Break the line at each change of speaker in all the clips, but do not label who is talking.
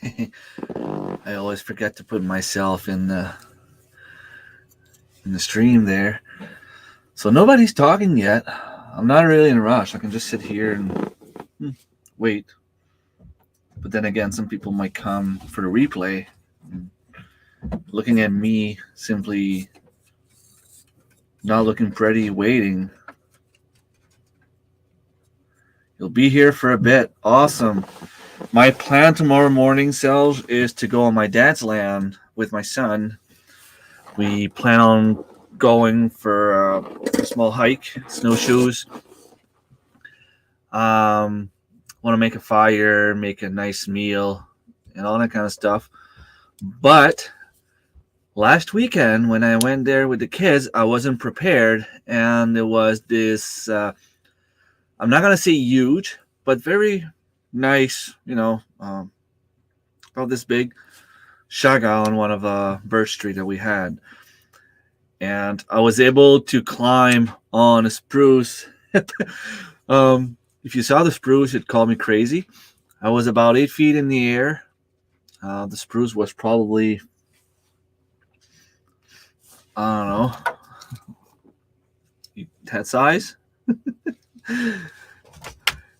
I always forget to put myself in the stream there. So nobody's talking yet. I'm not really in a rush. I can just sit here and wait. But then again, some people might come for the replay. Looking at me simply not looking pretty, waiting. You'll be here for a bit. Awesome. My plan tomorrow morning, Selge, is to go on my dad's land with my son. We plan on going for a small hike, snowshoes. Want to make a fire, make a nice meal, and all that kind of stuff. But last weekend, when I went there with the kids, I wasn't prepared, and there was this. I'm not gonna say huge, but very nice. About this big shaga on one of Birch Street that we had, and I was able to climb on a spruce. If you saw the spruce, you'd call me crazy. I was about 8 feet in the air. The spruce was probably, I don't know, that size.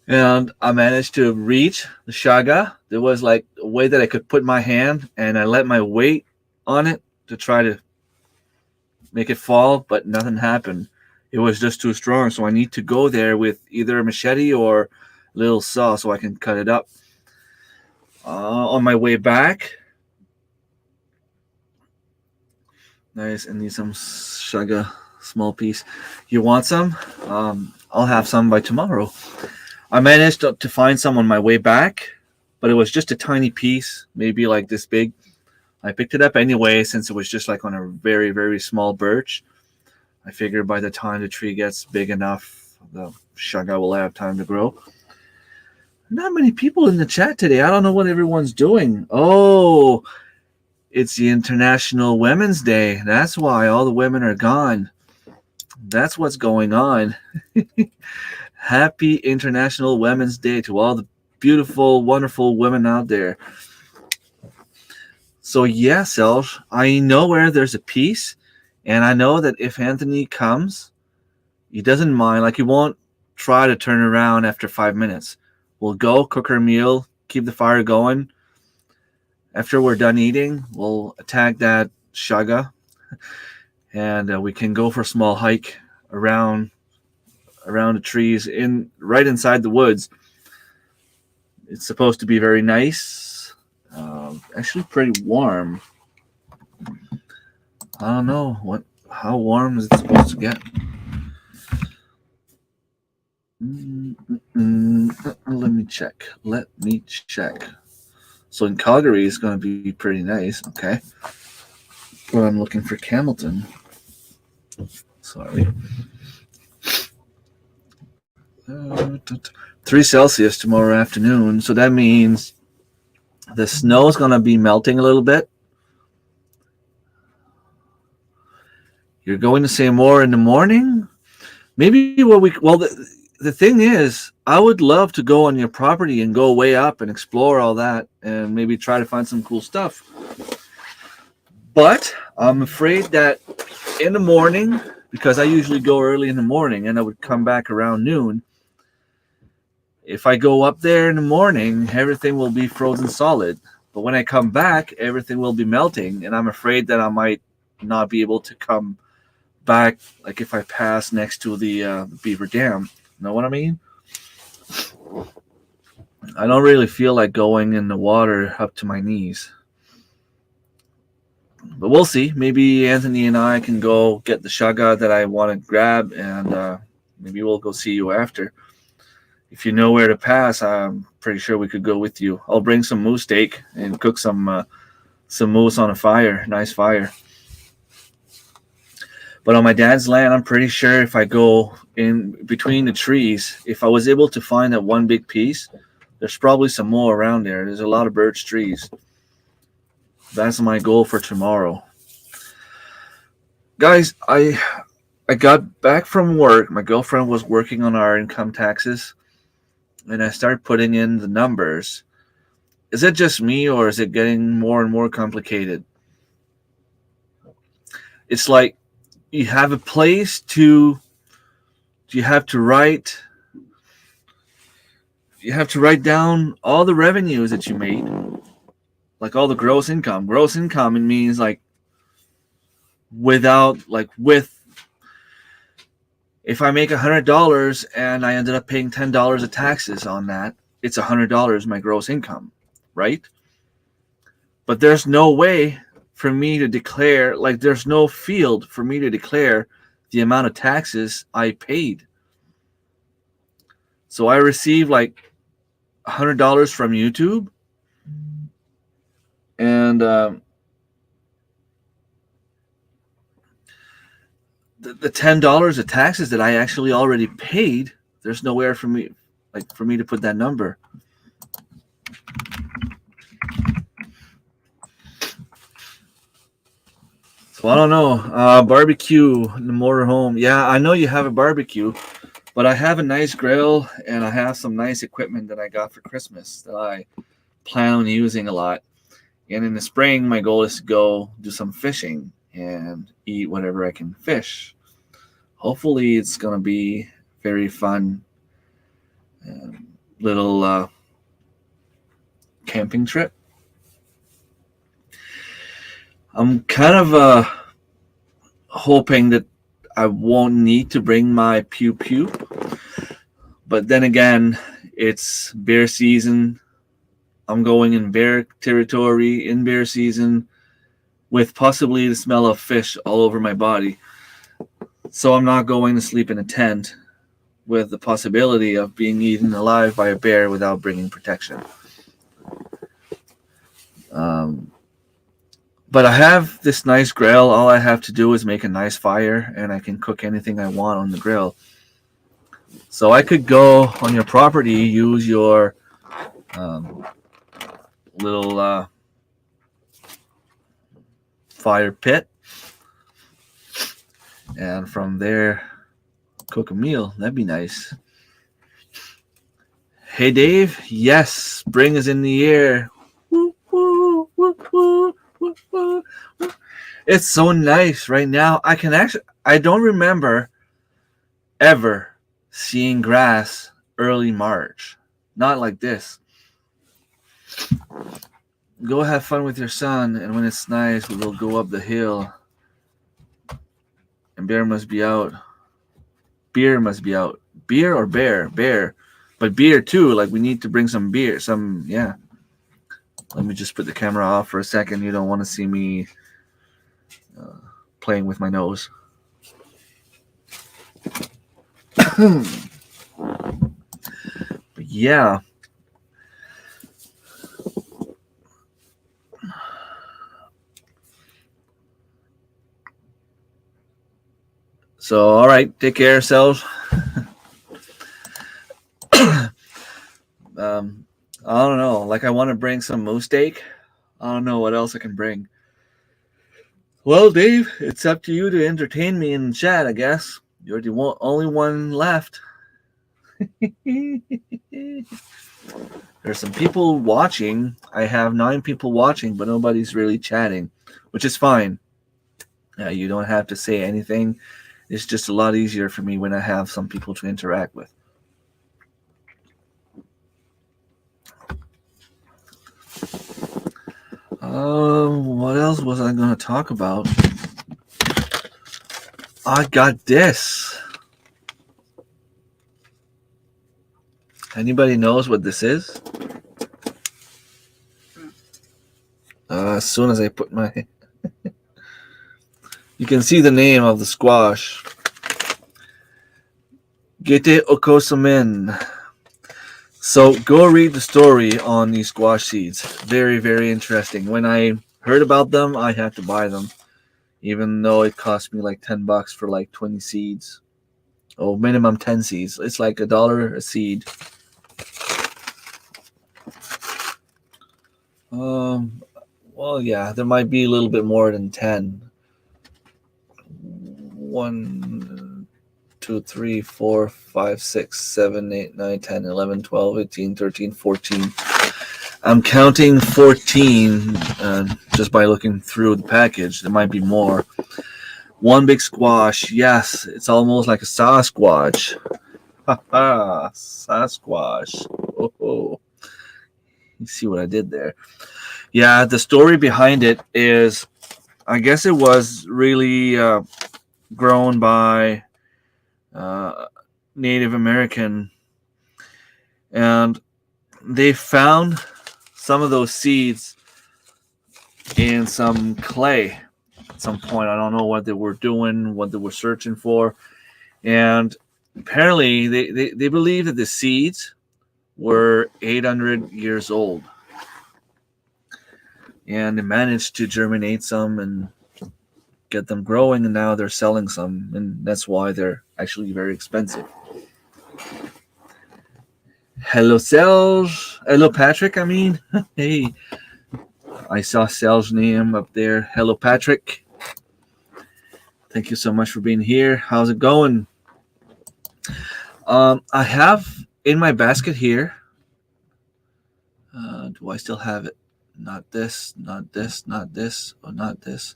And I managed to reach the shaga. There was like a way that I could put my hand, and I let my weight on it to try to make it fall, but nothing happened. It was just too strong, so I need to go there with either a machete or a little saw so I can cut it up. On my way back, nice, I need some shaga, small piece. You want some? I'll have some by tomorrow. I managed to find some on my way back, but it was just a tiny piece, maybe like this big. I picked it up anyway since it was just like on a very, very small birch. I figured by the time the tree gets big enough, the shaga will have time to grow. Not many people in the chat today. I don't know what everyone's doing. Oh, it's the International Women's Day. That's why all the women are gone. That's what's going on. Happy International Women's Day to all the beautiful, wonderful women out there. So yeah, Self, I know where there's a piece, and I know that if Anthony comes, he doesn't mind. Like, he won't try to turn around after 5 minutes. We'll go cook our meal, keep the fire going. After we're done eating, we'll attack that shaga, and we can go for a small hike around the trees right inside the woods. It's supposed to be very nice. Actually pretty warm. I don't know how warm is it supposed to get. Let me check. So in Calgary it's going to be pretty nice. Okay, but I'm looking for Campbellton. Sorry. 3 Celsius tomorrow afternoon. So that means the snow is going to be melting a little bit. You're going to say more in the morning? Maybe the thing is, I would love to go on your property and go way up and explore all that and maybe try to find some cool stuff. But I'm afraid that in the morning, because I usually go early in the morning and I would come back around noon, if I go up there in the morning, everything will be frozen solid. But when I come back, everything will be melting, and I'm afraid that I might not be able to come back, like if I pass next to the Beaver Dam. Know what I mean? I don't really feel like going in the water up to my knees. But we'll see. Maybe Anthony and I can go get the shaga that I want to grab, and maybe we'll go see you after. If you know where to pass, I'm pretty sure we could go with you. I'll bring some moose steak and cook some moose on a fire, nice fire. But on my dad's land, I'm pretty sure if I go in between the trees, if I was able to find that one big piece, there's probably some more around there. There's a lot of birch trees. That's my goal for tomorrow. Guys, I got back from work. My girlfriend was working on our income taxes, and I started putting in the numbers. Is it just me, or is it getting more and more complicated? It's like you have a place to, you have to write down all the revenues that you made, like all the gross income. Gross income, it means like with, if I make $100 and I ended up paying $10 of taxes on that, it's $100 my gross income, right? But there's no way for me to declare, like there's no field for me to declare the amount of taxes I paid. So I received like $100 from YouTube, and the $10 of taxes that I actually already paid, there's nowhere for me to put that number. So I don't know. Barbecue in the motorhome. Yeah, I know you have a barbecue, but I have a nice grill and I have some nice equipment that I got for Christmas that I plan on using a lot. And in the spring, my goal is to go do some fishing and eat whatever I can fish. Hopefully, it's going to be very fun little camping trip. I'm kind of hoping that I won't need to bring my pew pew. But then again, it's bear season. I'm going in bear territory in bear season with possibly the smell of fish all over my body. So I'm not going to sleep in a tent with the possibility of being eaten alive by a bear without bringing protection. But I have this nice grill. All I have to do is make a nice fire, and I can cook anything I want on the grill. So I could go on your property, use your little fire pit, and from there cook a meal. That'd be nice. Hey Dave, yes, spring is in the air. Woo, woo, woo, woo, woo, woo. It's so nice right now. I don't remember ever seeing grass early March. Not like this. Go have fun with your son, and when it's nice, we'll go up the hill. And bear must be out. Beer must be out. Beer or bear? Bear. But beer too. Like we need to bring some beer. Yeah. Let me just put the camera off for a second. You don't want to see me playing with my nose. But yeah. So, all right, take care of yourselves. I don't know. Like, I want to bring some moose steak. I don't know what else I can bring. Well, Dave, it's up to you to entertain me in chat, I guess. You're the only one left. There's some people watching. I have 9 people watching, but nobody's really chatting, which is fine. You don't have to say anything. It's just a lot easier for me when I have some people to interact with. What else was I going to talk about? I got this. Anybody knows what this is? As soon as I put my... You can see the name of the squash. Gete okosamin. So go read the story on these squash seeds. Very, very interesting. When I heard about them, I had to buy them. Even though it cost me like $10 for like 20 seeds. Oh, minimum 10 seeds. It's like $1 a seed. Well, yeah, there might be a little bit more than 10. 1, 2, 3, 4, 5, 6, 7, 8, 9, 10, 11, 12, 18, 13, 14. I'm counting 14 just by looking through the package. There might be more. One big squash. Yes, it's almost like a Sasquatch. Ha Sasquatch. Oh, you see what I did there? Yeah, the story behind it is, I guess it was really grown by Native American, and they found some of those seeds in some clay at some point. I don't know what they were doing, what they were searching for, and apparently they believe that the seeds were 800 years old, and they managed to germinate some and get them growing, and now they're selling some, and that's why they're actually very expensive. Hello, Serge. Hello, Patrick. I mean, hey, I saw Serge's name up there. Hello, Patrick. Thank you so much for being here. How's it going? I have in my basket here. Do I still have it? Not this, not this, not this, or not this.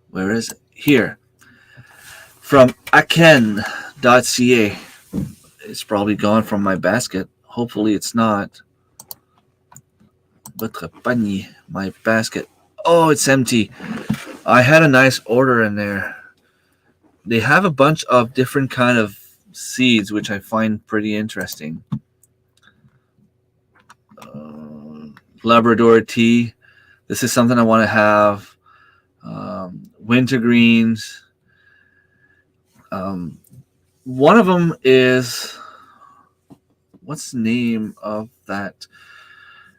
Where is it? Here. From aken.ca. It's probably gone from my basket. Hopefully it's not. Votre panier, my basket. Oh, it's empty. I had a nice order in there. They have a bunch of different kind of seeds, which I find pretty interesting. Labrador tea. This is something I want to have. Wintergreens. One of them is, what's the name of that?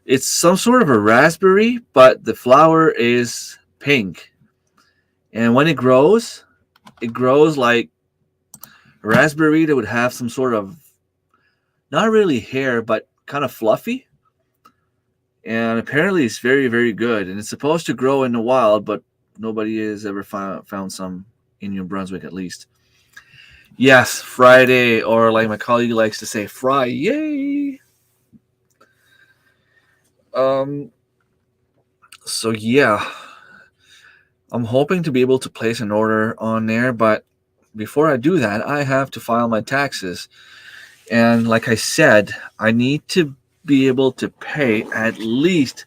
It's some sort of a raspberry, but the flower is pink. And when it grows like a raspberry that would have some sort of, not really hair, but kind of fluffy. And apparently it's very, very good. And it's supposed to grow in the wild, but nobody has ever found some in New Brunswick, at least. Yes, Friday, or like my colleague likes to say, Friday. So yeah, I'm hoping to be able to place an order on there, but before I do that, I have to file my taxes. And like I said, I need to be able to pay at least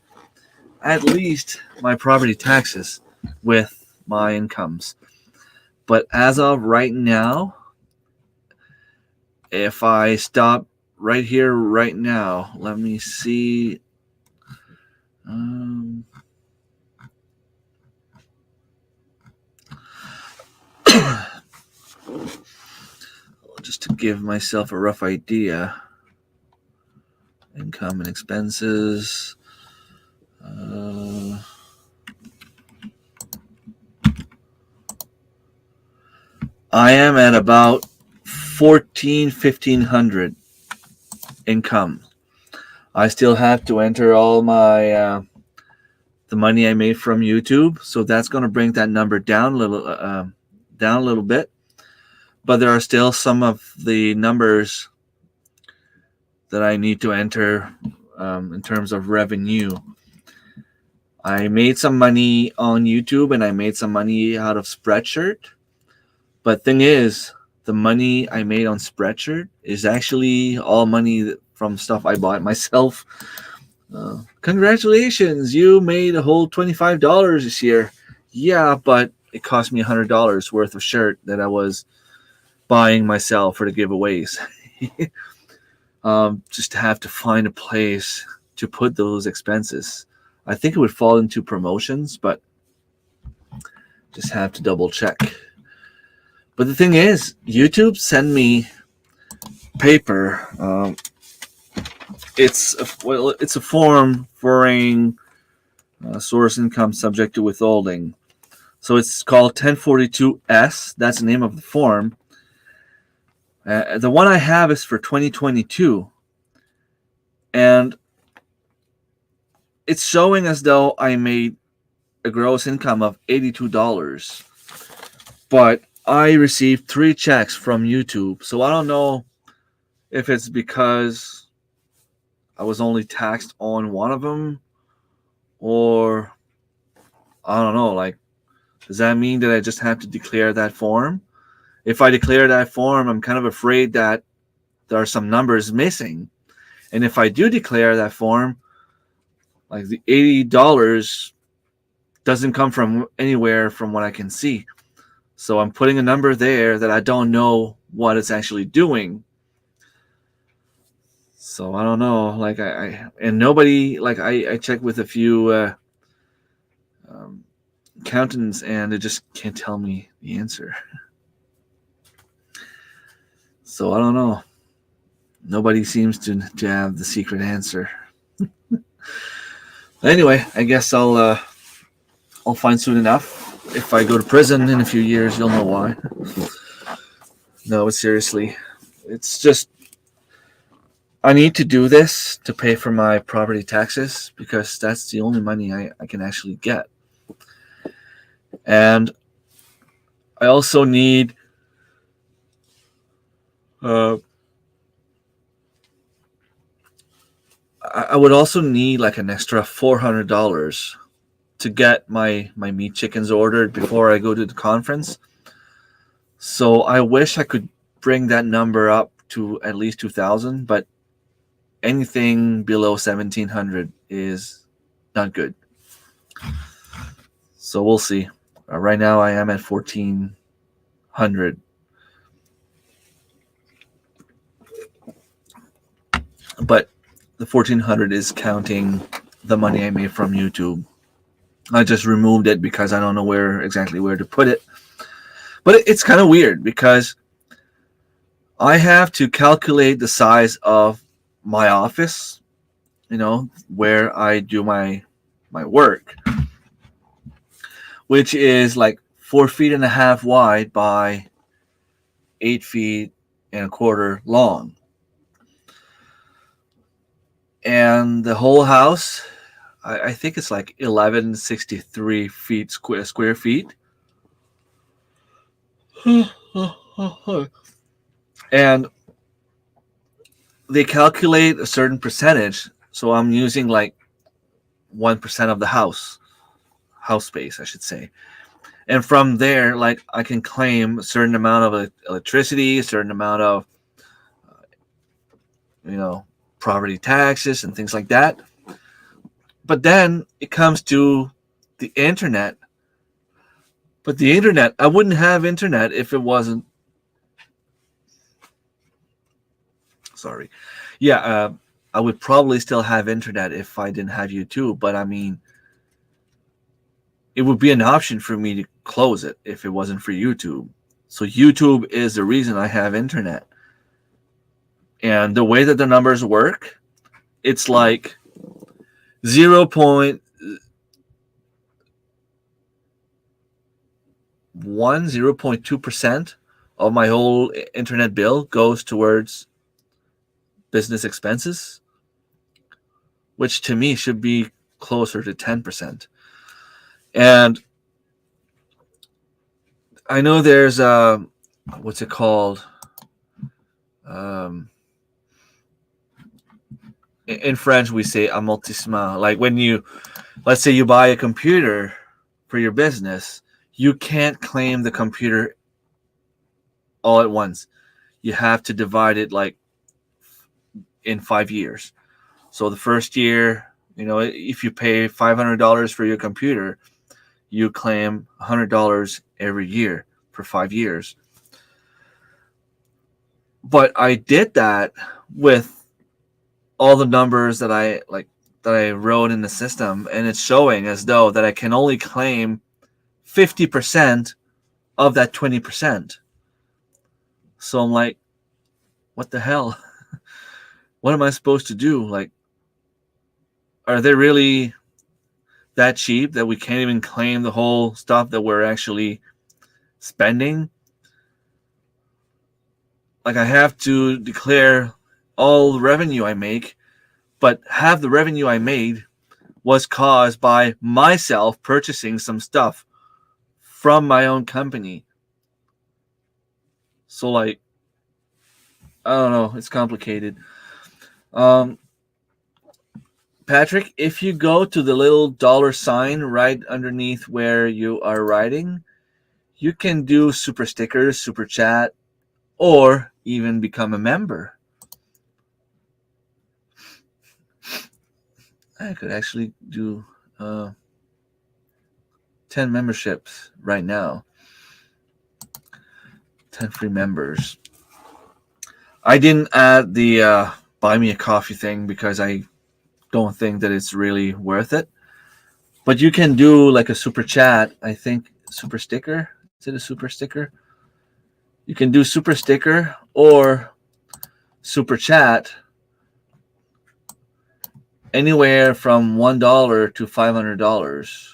my property taxes with my incomes. But as of right now, if I stop right here right now, let me see. Just to give myself a rough idea. Income and expenses. I am at about $1,500 income. I still have to enter all my the money I made from YouTube, so that's going to bring that number down a little bit. But there are still some of the numbers that I need to enter in terms of revenue. I made some money on YouTube and I made some money out of Spreadshirt. But thing is, the money I made on Spreadshirt is actually all money from stuff I bought myself. Congratulations, you made a whole $25 this year. Yeah, but it cost me $100 worth of shirt that I was buying myself for the giveaways. Just to have to find a place to put those expenses. I think it would fall into promotions, but just have to double check. But the thing is, YouTube sent me paper. It's a form for source income subject to withholding. So it's called 1042S. That's the name of the form. The one I have is for 2022. And it's showing as though I made a gross income of $82. But I received 3 checks from YouTube. So I don't know if it's because I was only taxed on one of them, or I don't know. Like, does that mean that I just have to declare that form? If I declare that form, I'm kind of afraid that there are some numbers missing. And if I do declare that form, like the $80 doesn't come from anywhere from what I can see. So I'm putting a number there that I don't know what it's actually doing. So I don't know. Like I and nobody, like I checked with a few accountants, and they just can't tell me the answer. So I don't know. Nobody seems to have the secret answer. Anyway, I guess I'll find soon enough. If I go to prison in a few years, you'll know why. No, but seriously, it's just I need to do this to pay for my property taxes because that's the only money I can actually get. And I also need I would also need like an extra $400 to get my meat chickens ordered before I go to the conference. So I wish I could bring that number up to at least 2,000, but anything below 1,700 is not good. So we'll see. Right now I am at 1,400. But the 1,400 is counting the money I made from YouTube. I just removed it because I don't know exactly where to put it. But it's kind of weird because I have to calculate the size of my office, where I do my work, which is like 4.5 feet wide by 8.25 feet long. And the whole house, I think it's like 1,163 feet square feet. And they calculate a certain percentage. So I'm using like 1% of the house space, I should say. And from there, like I can claim a certain amount of electricity, a certain amount of, property taxes and things like that. But then it comes to the internet. But the internet, I wouldn't have internet if it wasn't. Sorry. Yeah, I would probably still have internet if I didn't have YouTube. But I mean, it would be an option for me to close it if it wasn't for YouTube. So YouTube is the reason I have internet. And the way that the numbers work, it's like 0.1, 0.2% of my whole internet bill goes towards business expenses, which to me should be closer to 10%. And I know there's what's it called? In French, we say amortissement. Like let's say you buy a computer for your business, you can't claim the computer all at once. You have to divide it like in 5 years. So the first year, if you pay $500 for your computer, you claim $100 every year for 5 years. But I did that with all the numbers that I wrote in the system, and it's showing as though that I can only claim 50% of that 20%. So I'm like, what the hell? What am I supposed to do? Like, are they really that cheap that we can't even claim the whole stuff that we're actually spending? Like, I have to declare all the revenue I make, but half the revenue I made was caused by myself purchasing some stuff from my own company. So, like, I don't know, it's complicated. Patrick, if you go to the little $sign right underneath where you are writing, you can do super stickers, super chat, or even become a member. I could actually do 10 memberships right now. 10 free members. I didn't add the buy me a coffee thing because I don't think that it's really worth it. But you can do like a super chat, I think super sticker. Is it a super sticker? You can do super sticker or super chat anywhere from $1 to $500.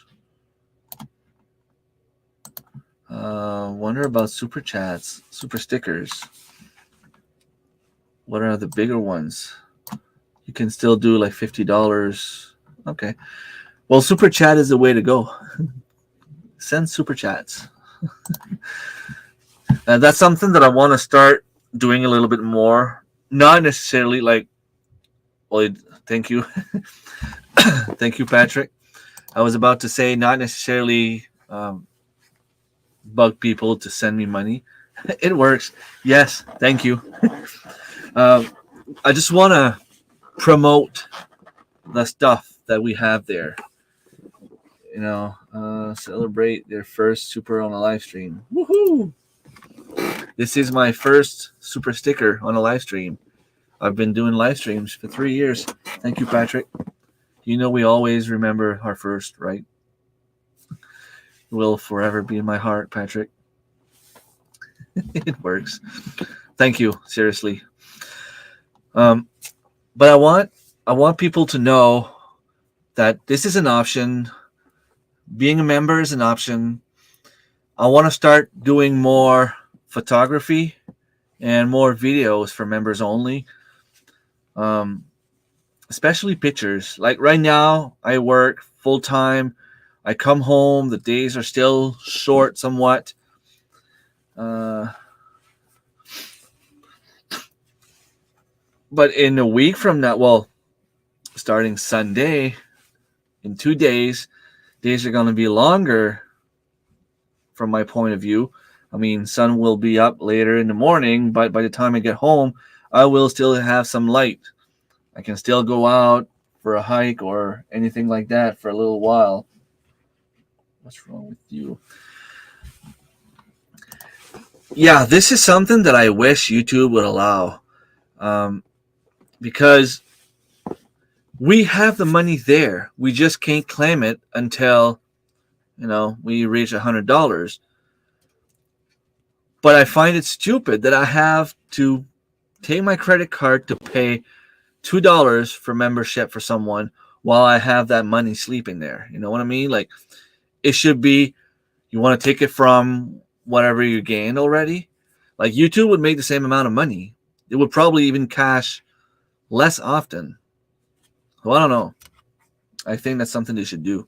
Wonder about super chats, super stickers. What are the bigger ones? You can still do like $50. Okay. Well, super chat is the way to go. Send super chats. That's something that I want to start doing a little bit more. Not necessarily like, well, thank you. Thank you, Patrick. I was about to say not necessarily bug people to send me money. It works. Yes, thank you. I just want to promote the stuff that we have there. You know, celebrate their first super on a live stream. Woohoo! This is my first super sticker on a live stream. I've been doing live streams for 3 years. Thank you, Patrick. You know we always remember our first, right? Will forever be in my heart, Patrick. It works. Thank you, seriously. But I want people to know that this is an option. Being a member is an option. I want to start doing more photography and more videos for members only. Especially pictures. Like right now, I work full time. I come home. The days are still short somewhat. But in a week from now, well, starting Sunday, in 2 days are going to be longer from my point of view. I mean, sun will be up later in the morning, but by the time I get home, I will still have some light. I can still go out for a hike or anything like that for a little while. What's wrong with you? Yeah, this is something that I wish YouTube would allow. Because we have the money there. We just can't claim it until, we reach $100. But I find it stupid that I have to take my credit card to pay $2 for membership for someone while I have that money sleeping there. You know what I mean? Like, it should be, you want to take it from whatever you gained already. Like, YouTube would make the same amount of money. It would probably even cash less often. So I don't know. I think that's something they should do.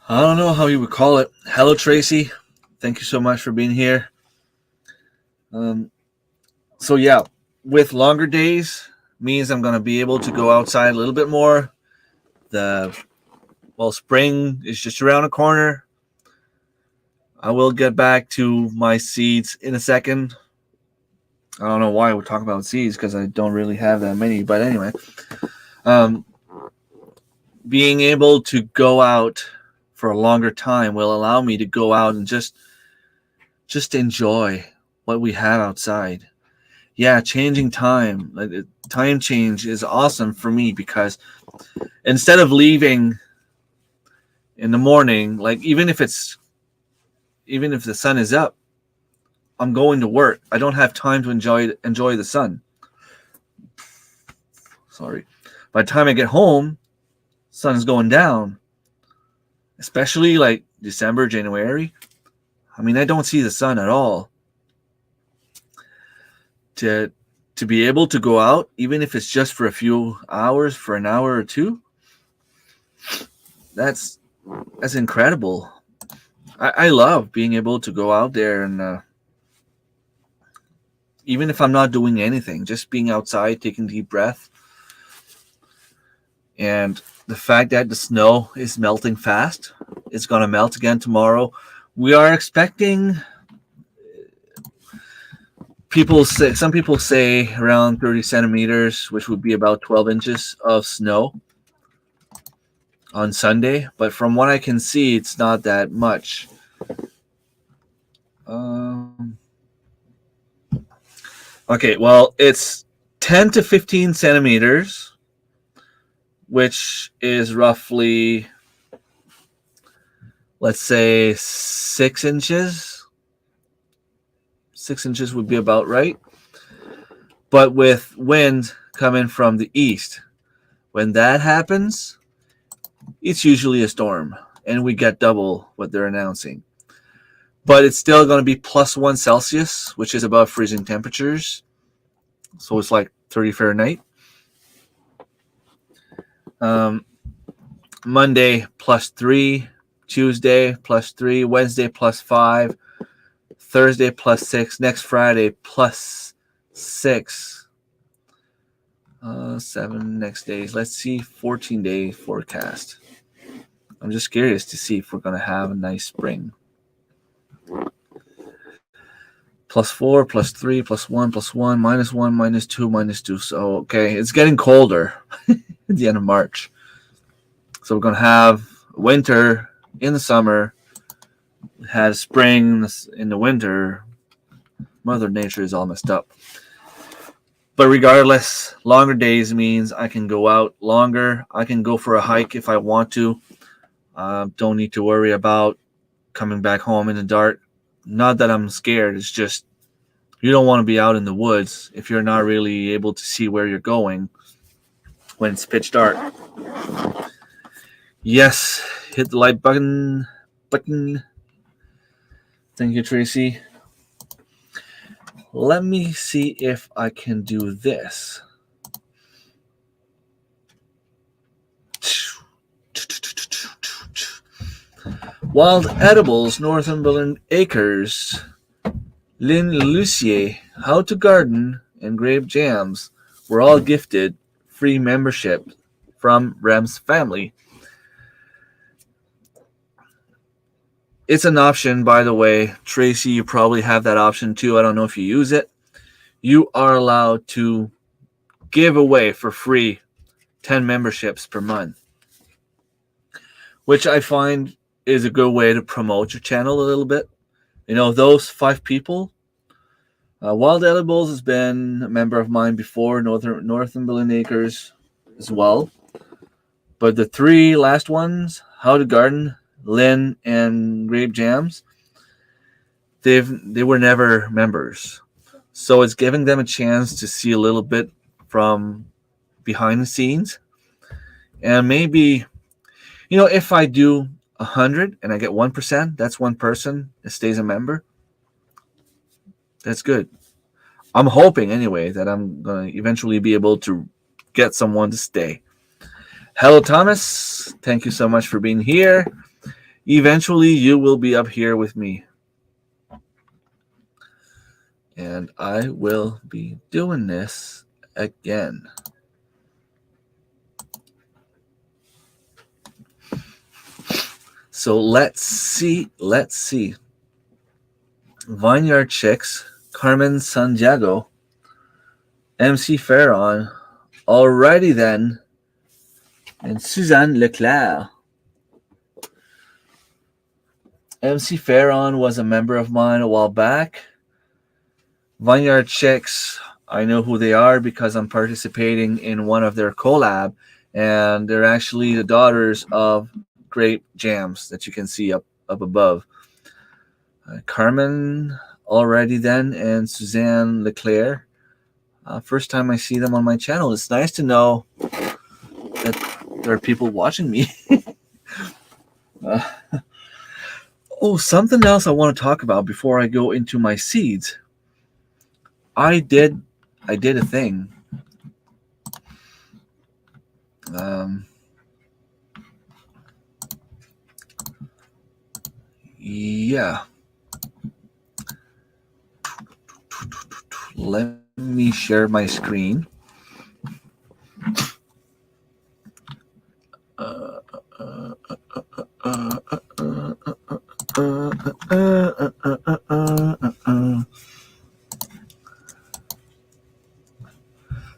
I don't know how you would call it. Hello, Tracy. Thank you so much for being here. So yeah, with longer days means I'm going to be able to go outside a little bit more. Spring is just around the corner. I will get back to my seeds in a second. I don't know why we're talking about seeds because I don't really have that many. But anyway, being able to go out for a longer time will allow me to go out and just enjoy what we have outside. Yeah, changing time. Time change is awesome for me because instead of leaving in the morning, like even if the sun is up, I'm going to work. I don't have time to enjoy the sun. Sorry. By the time I get home, sun's going down. Especially like December, January. I mean, I don't see the sun at all. To be able to go out, even if it's just for a few hours, for an hour or two, that's incredible. I love being able to go out there and even if I'm not doing anything, just being outside, taking deep breath, and the fact that the snow is melting fast, it's gonna melt again tomorrow. We are expecting some people say around 30 centimeters, which would be about 12 inches of snow on Sunday, but from what I can see, it's not that much. Um, okay, well, it's 10 to 15 centimeters, which is roughly, let's say, 6 inches. 6 inches would be about right. But with wind coming from the east, when that happens, it's usually a storm, and we get double what they're announcing. But it's still going to be +1 Celsius, which is above freezing temperatures. So it's like 30 Fahrenheit. Monday +3, Tuesday +3, Wednesday +5, Thursday +6, next Friday +6. 7 next days. Let's see, 14-day forecast. I'm just curious to see if we're going to have a nice spring. +4, +3, +1, +1, -1, -2, -2. So, okay, it's getting colder at the end of March. So we're going to have winter in the summer, have spring in the winter. Mother Nature is all messed up. But regardless, longer days means I can go out longer. I can go for a hike if I want to. Don't need to worry about coming back home in the dark. Not that I'm scared. It's just you don't want to be out in the woods if you're not really able to see where you're going when it's pitch dark. Yes, hit the like button. Thank you, Tracy. Let me see if I can do this. Wild Edibles, Northumberland Acres. Lynn Lucier, How to Garden, and Grape Jams were all gifted free membership from Rem's family. It's an option, by the way. Tracy, you probably have that option too. I don't know if you use it. You are allowed to give away for free 10 memberships per month, which I find is a good way to promote your channel a little bit. You know, those 5 people, Wild Edibles has been a member of mine before, Northumberland Acres as well. But the 3 last ones, How to Garden, Lynn, and Grape Jams, they were never members. So it's giving them a chance to see a little bit from behind the scenes. And maybe, you know, if I do 100 and I get 1%, that's one person that stays a member. That's good. I'm hoping anyway that I'm going to eventually be able to get someone to stay. Hello, Thomas. Thank you so much for being here. Eventually, you will be up here with me. And I will be doing this again. So let's see. Vineyard Chicks, Carmen Santiago, MC Farron, alrighty then, and Suzanne Leclerc. MC Farron was a member of mine a while back. Vineyard Chicks, I know who they are because I'm participating in one of their collab, and they're actually the daughters of Grape Jams that you can see up above. Carmen already then, and Suzanne Leclerc. First time I see them on my channel. It's nice to know that there are people watching me. Something else I want to talk about before I go into my seeds. I did a thing. yeah. Let me share my screen.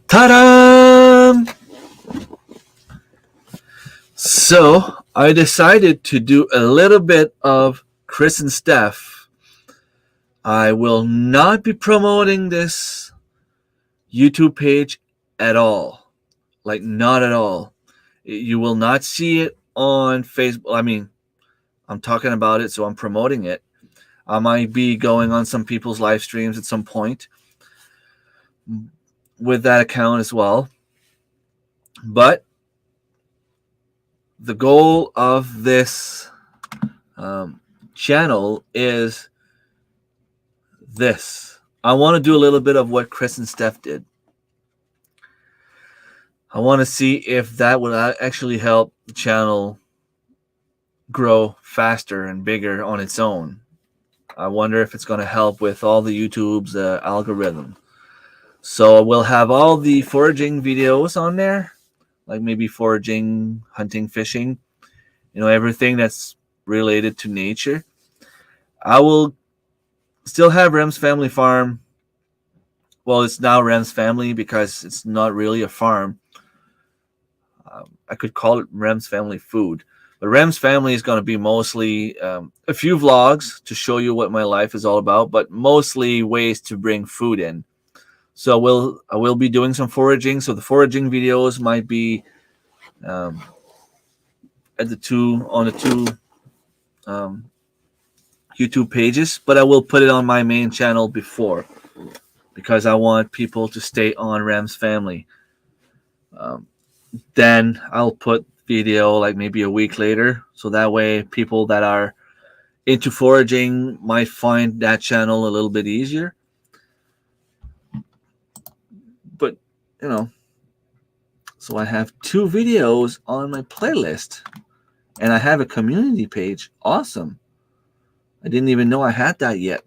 Ta-da! So I decided to do a little bit of Chris and Steph. I will not be promoting this YouTube page at all. Like, not at all. You will not see it on Facebook. I mean, I'm talking about it, so I'm promoting it. I might be going on some people's live streams at some point with that account as well. But the goal of this channel is this. I want to do a little bit of what Chris and Steph did. I want to see if that would actually help the channel grow faster and bigger on its own. I wonder if it's going to help with all the YouTube's algorithm. So we'll have all the foraging videos on there, like maybe foraging, hunting, fishing, everything that's related to nature. I will still have Rem's Family Farm. Well, it's now Rem's Family because it's not really a farm. I could call it Rem's Family Food. But Rem's Family is going to be mostly a few vlogs to show you what my life is all about, but mostly ways to bring food in. So I will be doing some foraging. So the foraging videos might be on the two YouTube pages, but I will put it on my main channel before because I want people to stay on Rem's Family. Then I'll put video like maybe a week later, so that way people that are into foraging might find that channel a little bit easier. But so I have 2 videos on my playlist and I have a community page. Awesome. I didn't even know I had that yet.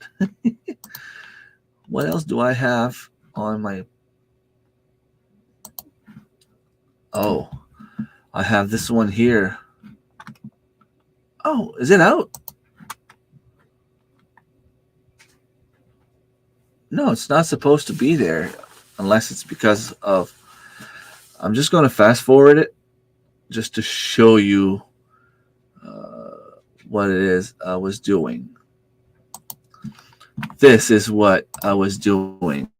What else do I have on my... Oh, I have this one here. Oh, is it out? No, it's not supposed to be there unless it's because of... I'm just going to fast forward it just to show you what it is I was doing. This is what I was doing.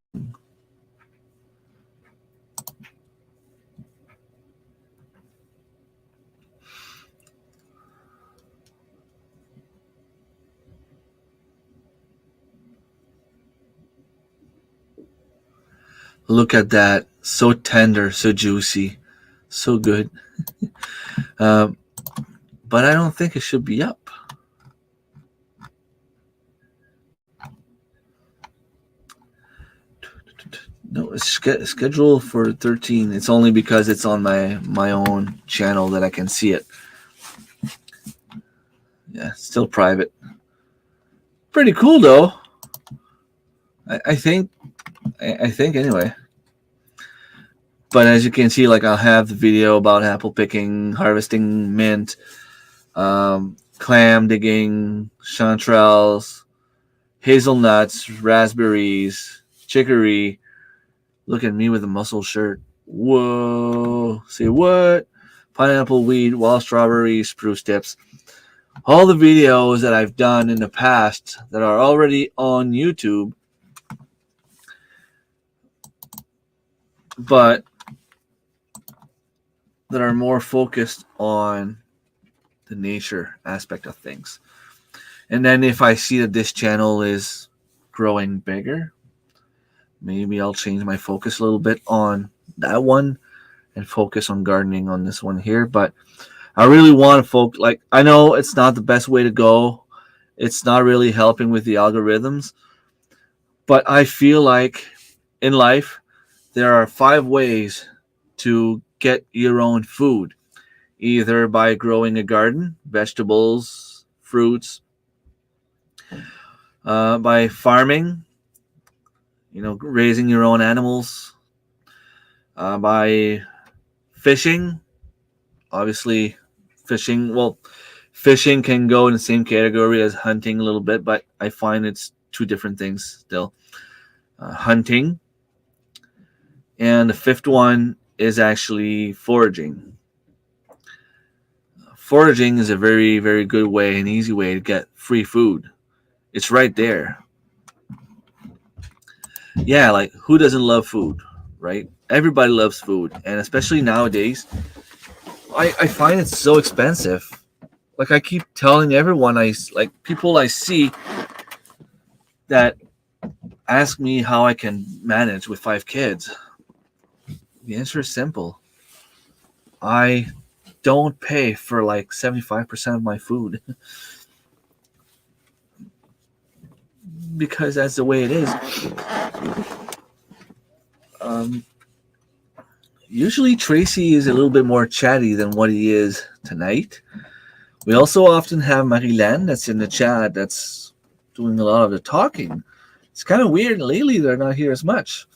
Look at that. So tender, so juicy, so good. But I don't think it should be up. No, it's scheduled for 13. It's only because it's on my own channel that I can see it. Yeah, still private. Pretty cool though. I think anyway. But as you can see, like I'll have the video about apple picking, harvesting mint, clam digging, chanterelles, hazelnuts, raspberries, chicory. Look at me with a muscle shirt. Whoa. Say what? Pineapple, weed, wild strawberry, spruce tips. All the videos that I've done in the past that are already on YouTube, but that are more focused on the nature aspect of things. And then if I see that this channel is growing bigger, maybe I'll change my focus a little bit on that one and focus on gardening on this one here. But I really want to focus. Like, I know it's not the best way to go. It's not really helping with the algorithms. But I feel like in life, there are 5 ways to get your own food. Either by growing a garden, vegetables, fruits, By farming, raising your own animals. By fishing, obviously, fishing. Well, fishing can go in the same category as hunting a little bit, but I find it's two different things still. Hunting, and the fifth one is actually foraging. Foraging is a very, very good way, an easy way to get free food. It's right there. Yeah, like who doesn't love food, right? Everybody loves food, and especially nowadays, I find it so expensive. Like I keep telling everyone, people I see that ask me how I can manage with 5 kids. The answer is simple. I don't pay for like 75% of my food because that's the way it is. Usually Tracy is a little bit more chatty than what he is tonight. We also often have Marilyn that's in the chat that's doing a lot of the talking. It's kind of weird. Lately, they're not here as much.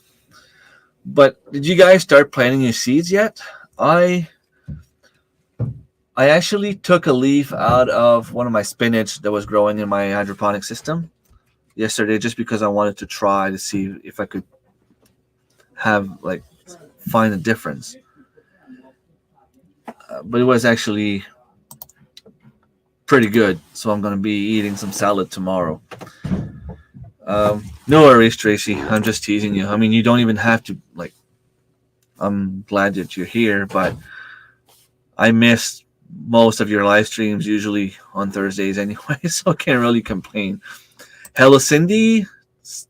But did you guys start planting your seeds yet? I actually took a leaf out of one of my spinach that was growing in my hydroponic system yesterday just because I wanted to try to see if I could find a difference. But it was actually pretty good, so I'm going to be eating some salad tomorrow. No worries, Tracy. I'm just teasing you. I mean, you don't even have to, I'm glad that you're here, but I missed most of your live streams usually on Thursdays anyway, so I can't really complain. Hello, Cindy.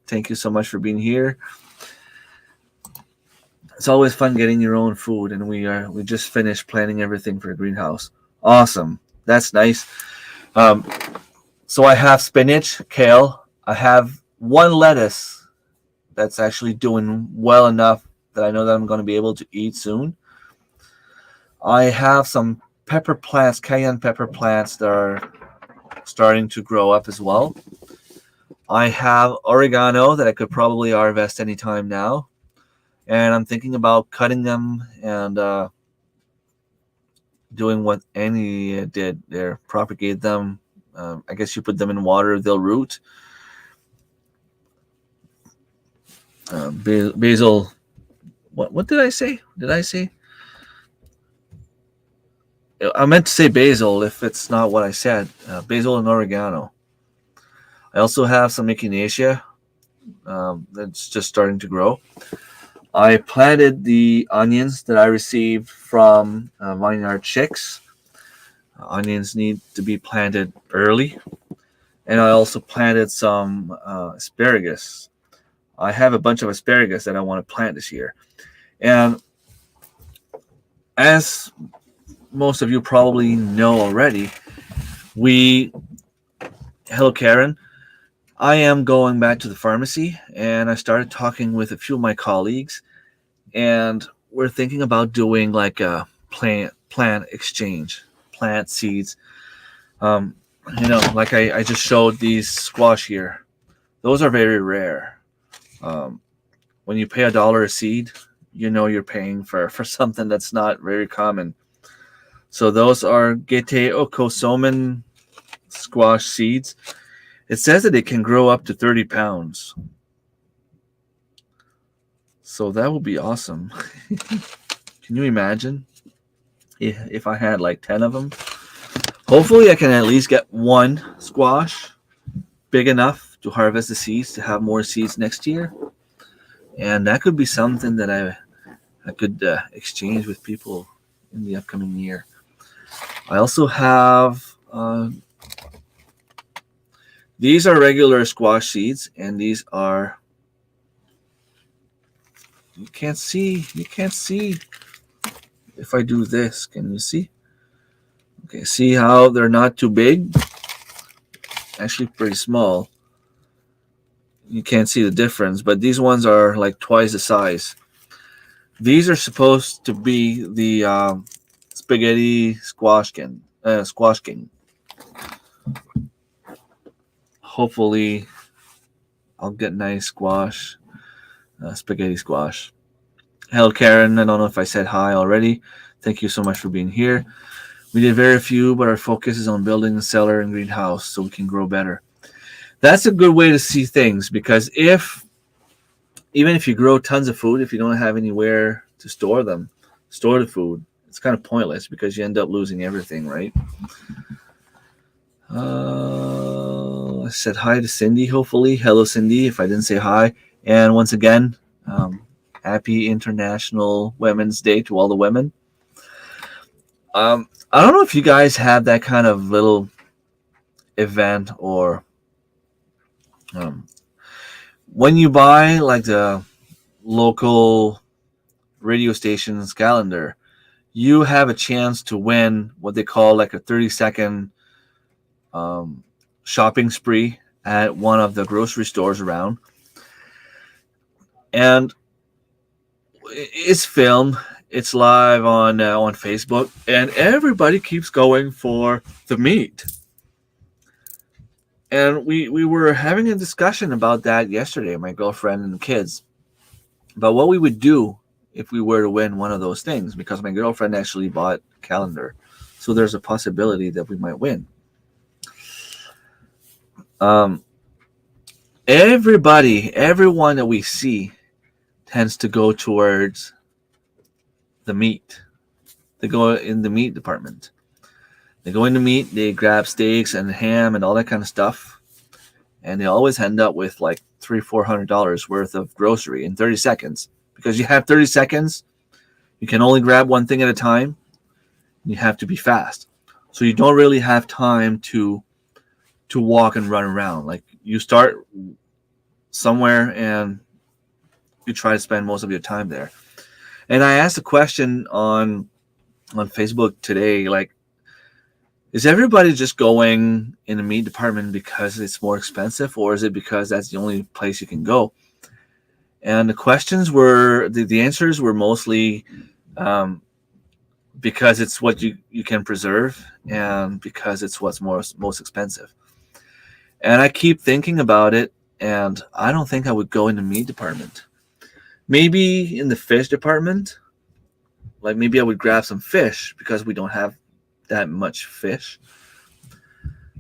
Thank you so much for being here. It's always fun getting your own food, and we just finished planning everything for a greenhouse. Awesome. That's nice. So I have spinach, kale. I have one lettuce that's actually doing well enough that I know that I'm going to be able to eat soon. I have some pepper plants, cayenne pepper plants that are starting to grow up as well. I have oregano that I could probably harvest anytime now. And I'm thinking about cutting them and doing what Annie did there, propagate them. I guess you put them in water, they'll root. Basil. What did I say? Did I say? I meant to say basil if it's not what I said. Basil and oregano. I also have some echinacea that's just starting to grow. I planted the onions that I received from Vineyard Chicks. Onions need to be planted early. And I also planted some asparagus. I have a bunch of asparagus that I want to plant this year. And as most of you probably know already, hello Karen, I am going back to the pharmacy, and I started talking with a few of my colleagues, and we're thinking about doing like a plant exchange, plant seeds. Like I just showed these squash here. Those are very rare. When you pay $1 a seed, you're paying for something that's not very common. So those are Gete Okosomen squash seeds. It says that it can grow up to 30 pounds. So that would be awesome. Can you imagine if I had like 10 of them? Hopefully I can at least get one squash big enough to harvest the seeds to have more seeds next year. And that could be something that I could exchange with people in the upcoming year. I also have these are regular squash seeds, and these are, you can't see if I do this. Can you see? Okay, see how they're not too big? Actually pretty small. You can't see the difference, but these ones are like twice the size. These are supposed to be the spaghetti squash king. hopefully I'll get nice squash, spaghetti squash. Hello, Karen. I don't know if I said hi already. Thank you so much for being here. We did very few, but our focus is on building the cellar and greenhouse so we can grow better. That's a good way to see things, because even if you grow tons of food, if you don't have anywhere to store the food, it's kind of pointless because you end up losing everything, right? I said hi to Cindy, hopefully. Hello, Cindy, if I didn't say hi. And once again, happy International Women's Day to all the women. I don't know if you guys have that kind of little event, or when you buy like the local radio station's calendar, you have a chance to win what they call like a 30-second shopping spree at one of the grocery stores around. And it's filmed, it's live on Facebook, and everybody keeps going for the meat. And we were having a discussion about that yesterday, my girlfriend and the kids, about what we would do if we were to win one of those things, because my girlfriend actually bought a calendar. So there's a possibility that we might win. Everyone that we see tends to go towards the meat. They go in the meat department. They go into meat, they grab steaks and ham and all that kind of stuff, and they always end up with like $300-400 worth of grocery in 30 seconds. Because you have 30 seconds, you can only grab one thing at a time, and you have to be fast. So you don't really have time to walk and run around. Like, you start somewhere and you try to spend most of your time there. And I asked a question on Facebook today, like, is everybody just going in the meat department because it's more expensive, or is it because that's the only place you can go? And the questions were, the answers were mostly because it's what you can preserve, and because it's what's most expensive. And I keep thinking about it, and I don't think I would go in the meat department. Maybe in the fish department, like maybe I would grab some fish because we don't have that much fish.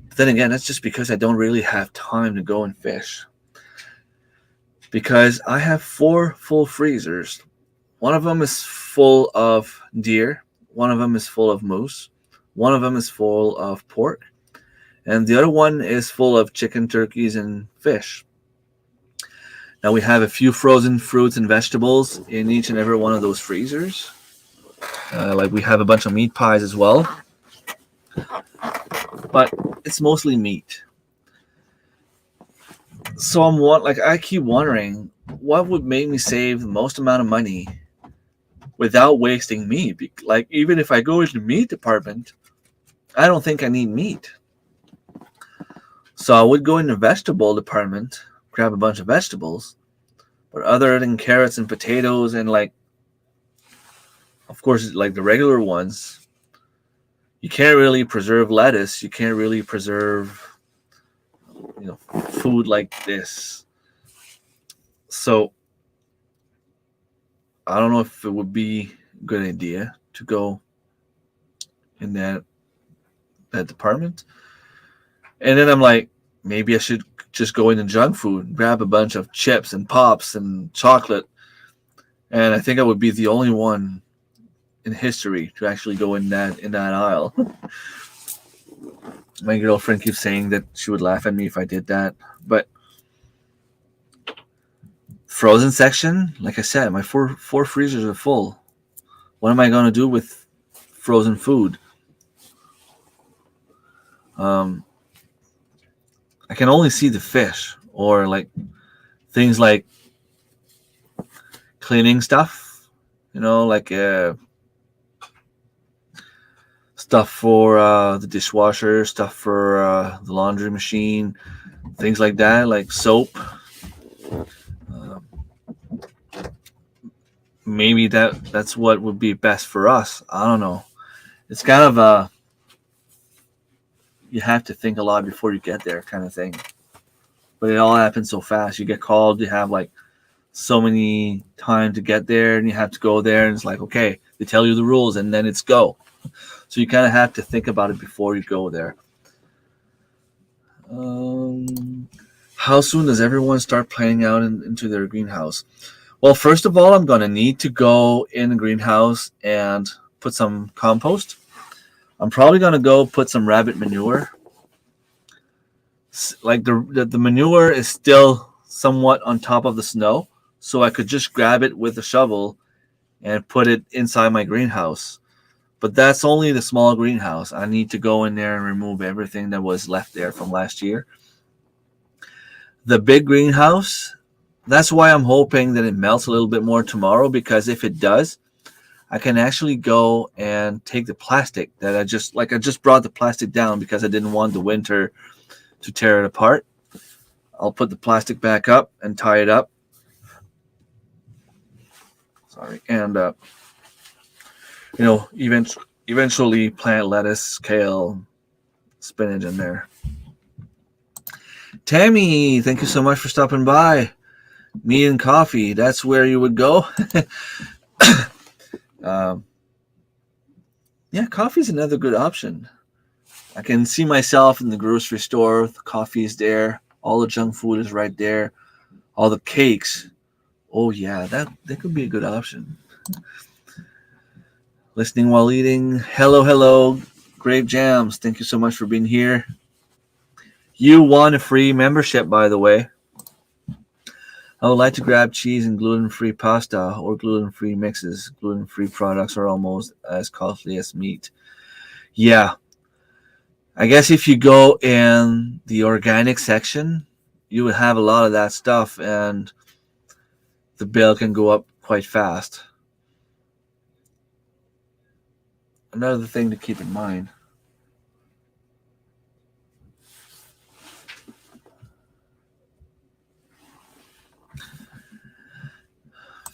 But then again, that's just because I don't really have time to go and fish. Because I have 4 full freezers. One of them is full of deer. One of them is full of moose. One of them is full of pork. And the other one is full of chicken, turkeys, and fish. Now we have a few frozen fruits and vegetables in each and every one of those freezers. Like we have a bunch of meat pies as well. But it's mostly meat. So I keep wondering, what would make me save the most amount of money without wasting meat? Like, even if I go into the meat department, I don't think I need meat. So I would go in the vegetable department, grab a bunch of vegetables. But other than carrots and potatoes and, like, of course, like the regular ones, you can't really preserve lettuce. You can't really preserve, food like this. So I don't know if it would be a good idea to go in that department. And then I'm like, maybe I should just go into junk food, grab a bunch of chips and pops and chocolate. And I think I would be the only one in history to actually go in that aisle. My girlfriend keeps saying that she would laugh at me if I did that. But frozen section, like I said, my four freezers are full. What am I going to do with frozen food? I can only see the fish, or like things like cleaning stuff, like stuff for the dishwasher, stuff for the laundry machine, things like that, like soap. Maybe that's what would be best for us. I don't know. It's kind of you have to think a lot before you get there kind of thing. but it all happens so fast. You get called, you have like so many time to get there, and you have to go there, and it's like, okay, they tell you the rules, and then it's go. So you kind of have to think about it before you go there. How soon does everyone start planning out into their greenhouse? Well, first of all, I'm going to need to go in the greenhouse and put some compost. I'm probably going to go put some rabbit manure. Like the manure is still somewhat on top of the snow, so I could just grab it with a shovel and put it inside my greenhouse. But that's only the small greenhouse. I need to go in there and remove everything that was left there from last year. The big greenhouse, that's why I'm hoping that it melts a little bit more tomorrow, because if it does, I can actually go and take the plastic that I just brought the plastic down because I didn't want the winter to tear it apart. I'll put the plastic back up and tie it up. Sorry. And, eventually plant lettuce, kale, spinach in there. Tammy, thank you so much for stopping by. Me and coffee, that's where you would go. Yeah, coffee is another good option. I can see myself in the grocery store. The coffee is there. All the junk food is right there. All the cakes. Oh, yeah, that could be a good option. Listening while eating. Hello. Grape Jams, thank you so much for being here. You won a free membership, by the way. I would like to grab cheese and gluten-free pasta or gluten-free mixes. Gluten-free products are almost as costly as meat. Yeah. I guess if you go in the organic section, you would have a lot of that stuff, and the bill can go up quite fast. Another thing to keep in mind.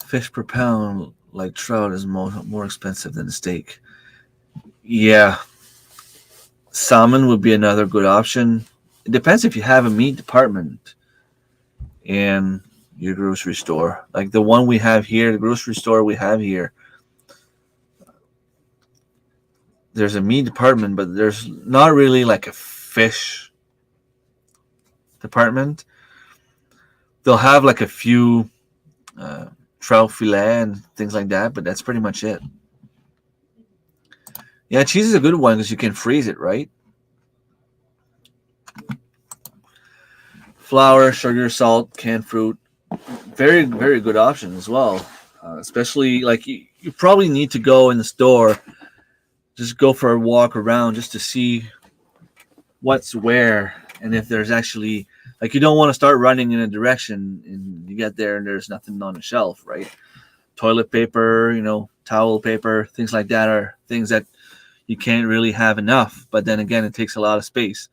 Fish per pound, like trout, is more expensive than steak. Yeah. Salmon would be another good option. It depends if you have a meat department in your grocery store. Like the one we have here, the grocery store we have here, there's a meat department, but there's not really like a fish department. They'll have like a few trout fillet and things like that, but that's pretty much it. Yeah, cheese is a good one because you can freeze it, right? Flour, sugar, salt, canned fruit. Very, very good option as well. Especially like you probably need to go in the store, just go for a walk around just to see what's where, and if there's actually, like, you don't want to start running in a direction and you get there and there's nothing on the shelf, right? Toilet paper, towel paper, things like that are things that you can't really have enough, but then again, it takes a lot of space.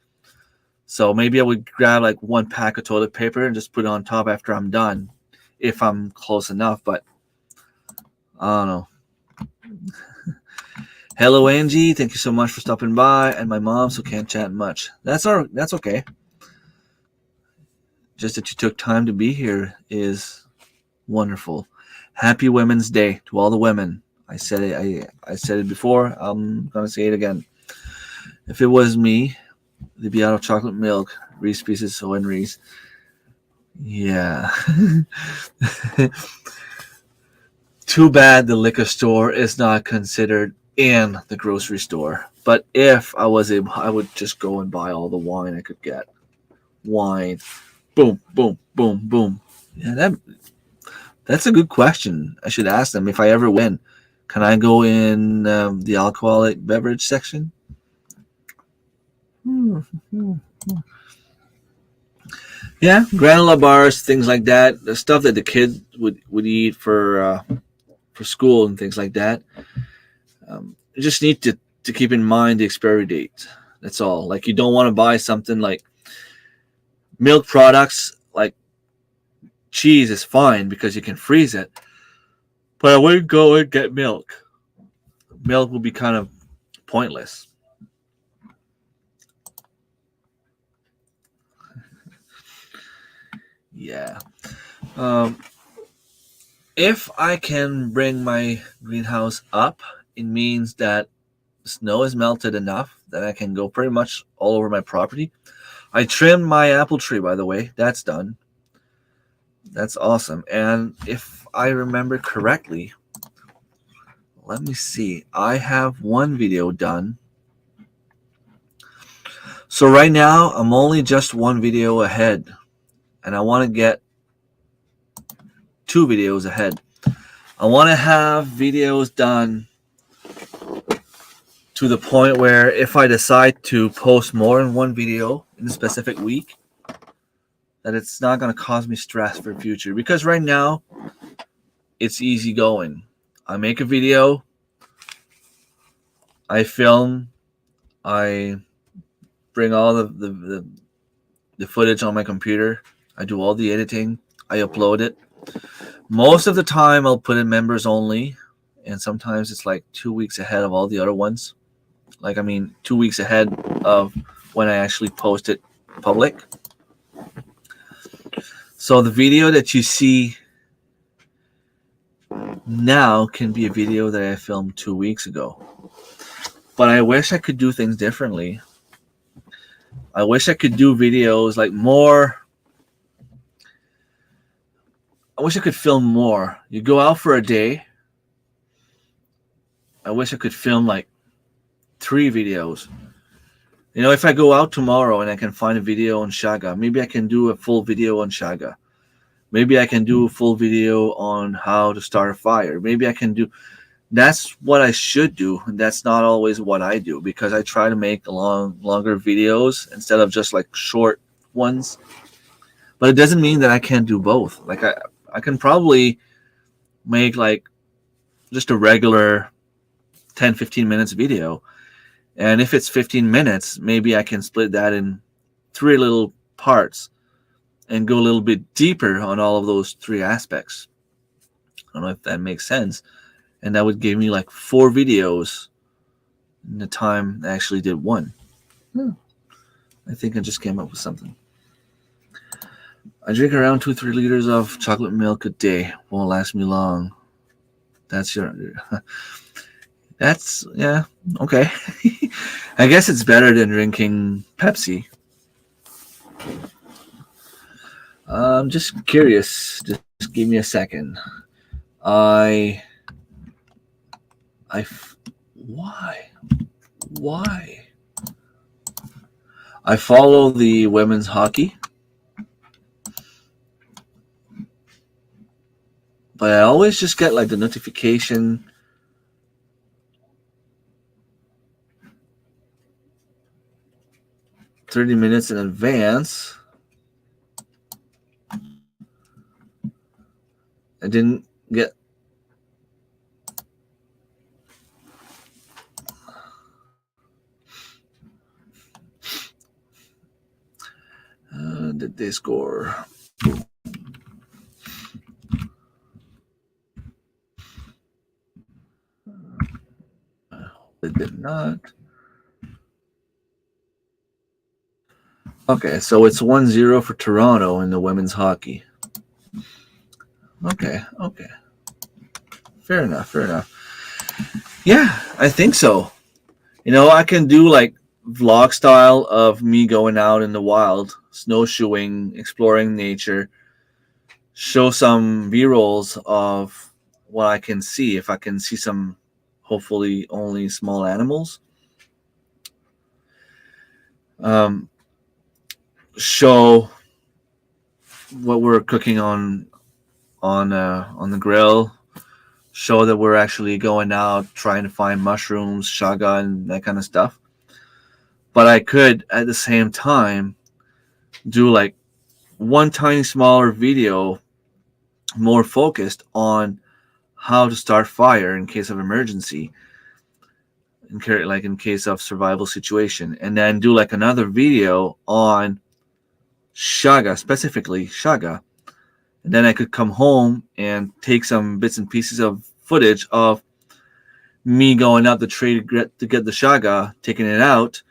So maybe I would grab like one pack of toilet paper and just put it on top after I'm done, if I'm close enough, but I don't know. Hello, Angie. Thank you so much for stopping by. And my mom, so can't chat much. That's okay. Just that you took time to be here is wonderful. Happy Women's Day to all the women. I said it. I said it before. I'm gonna say it again. If it was me, they'd be out of chocolate milk. Reese Pieces, so and Reese. Yeah. Too bad the liquor store is not considered in the grocery store. But if I was able, I would just go and buy all the wine I could get. Wine. Boom, boom, boom, boom. Yeah, that's a good question. I should ask them if I ever win. Can I go in the alcoholic beverage section? Yeah, granola bars, things like that. The stuff that the kids would eat for school and things like that. You just need to keep in mind the expiry date. That's all. Like, you don't want to buy something like milk products. Like cheese is fine because you can freeze it, but I wouldn't go and get milk. Milk will be kind of pointless. Yeah. Um, if I can bring my greenhouse up, it means that snow is melted enough that I can go pretty much all over my property. I trimmed my apple tree, by the way. That's done. That's awesome. And if I remember correctly, let me see. I have one video done. So right now, I'm only just one video ahead. And I want to get 2 videos ahead. I want to have videos done to the point where if I decide to post more than one video in a specific week, that it's not going to cause me stress for the future. Because right now, it's easy going. I make a video, I film, I bring all the footage on my computer, I do all the editing, I upload it. Most of the time, I'll put in members only, and sometimes it's like 2 weeks ahead of all the other ones. 2 weeks ahead of when I actually post it public. So the video that you see now can be a video that I filmed 2 weeks ago. But I wish I could do things differently. I wish I could do videos like more. I wish I could film more. You go out for a day. I wish I could film like 3 videos. You know, if I go out tomorrow and I can find a video on Shaga, maybe I can do a full video on Shaga. Maybe I can do a full video on how to start a fire. Maybe I can do. That's what I should do. And that's not always what I do, because I try to make longer videos instead of just like short ones. But it doesn't mean that I can't do both. Like I can probably make like just a regular 10-15 minutes video. And if it's 15 minutes, maybe I can split that in 3 little parts and go a little bit deeper on all of those 3 aspects. I don't know if that makes sense. And that would give me like 4 videos in the time I actually did one. I think I just came up with something. I drink around 2-3 liters of chocolate milk a day. Won't last me long. That's yeah, okay. I guess it's better than drinking Pepsi. I'm just curious. Just give me a second. Why? I follow the women's hockey, but I always just get like the notification 30 minutes in advance. I didn't get did they score? They did not. Okay, so it's 1-0 for Toronto in the women's hockey. Okay. Fair enough. Yeah, I think so. You know, I can do like vlog style of me going out in the wild, snowshoeing, exploring nature, show some B-rolls of what I can see. If I can see some, hopefully only small animals. Show what we're cooking on the grill. Show that we're actually going out trying to find mushrooms, shaga, and that kind of stuff. But I could at the same time do like one tiny smaller video more focused on how to start fire in case of emergency, in case of survival situation, and then do like another video on shaga, specifically shaga. And then I could come home and take some bits and pieces of footage of me going out the tree to get the shaga, taking it out,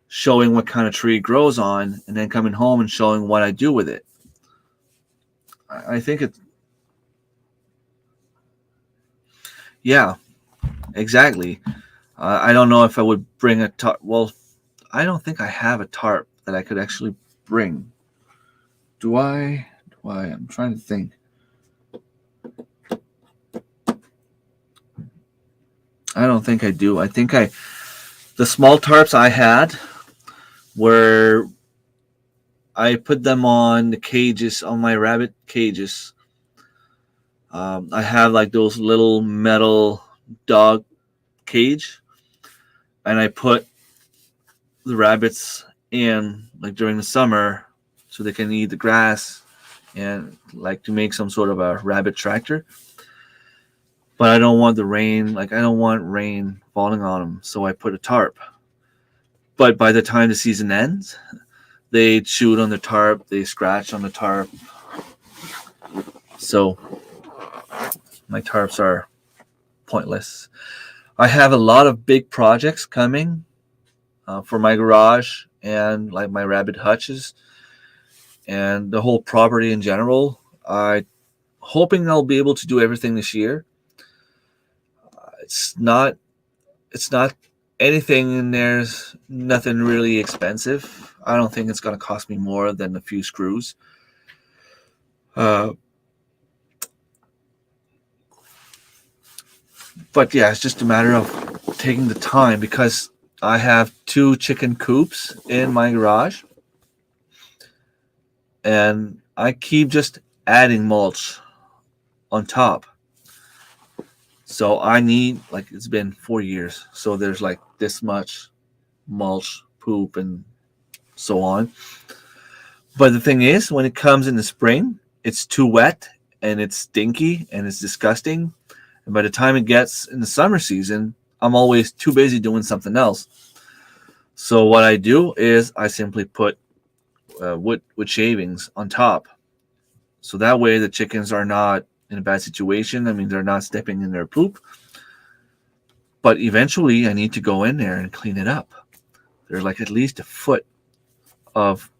showing what kind of tree it grows on, and then coming home and showing what I do with it. I think it. Yeah, exactly. I don't know if I would bring a tarp. Well, I don't think I have a tarp that I could actually bring. Do I? Do I? I'm trying to think. I don't think I do. I think the small tarps I had were I put them on the cages on my rabbit cages. I have like those little metal dog cage, and I put the rabbits in like during the summer so they can eat the grass and like to make some sort of a rabbit tractor. But I don't want the rain, like I don't want rain falling on them, so I put a tarp. But by the time the season ends, they chewed on the tarp, they scratch on the tarp. So my tarps are pointless. I have a lot of big projects coming for my garage and like my rabbit hutches and the whole property in general. I hoping I'll be able to do everything this year. It's not anything in there's nothing really expensive. I don't think it's going to cost me more than a few screws. But yeah, it's just a matter of taking the time because I have 2 chicken coops in my garage and I keep just adding mulch on top. So I need, like, it's been 4 years. So there's like this much mulch, poop, and so on. But the thing is, when it comes in the spring, it's too wet and it's stinky and it's disgusting. And by the time it gets in the summer season, I'm always too busy doing something else. So what I do is I simply put wood shavings on top. So that way the chickens are not in a bad situation. I mean, they're not stepping in their poop. But eventually I need to go in there and clean it up. There's like at least a foot of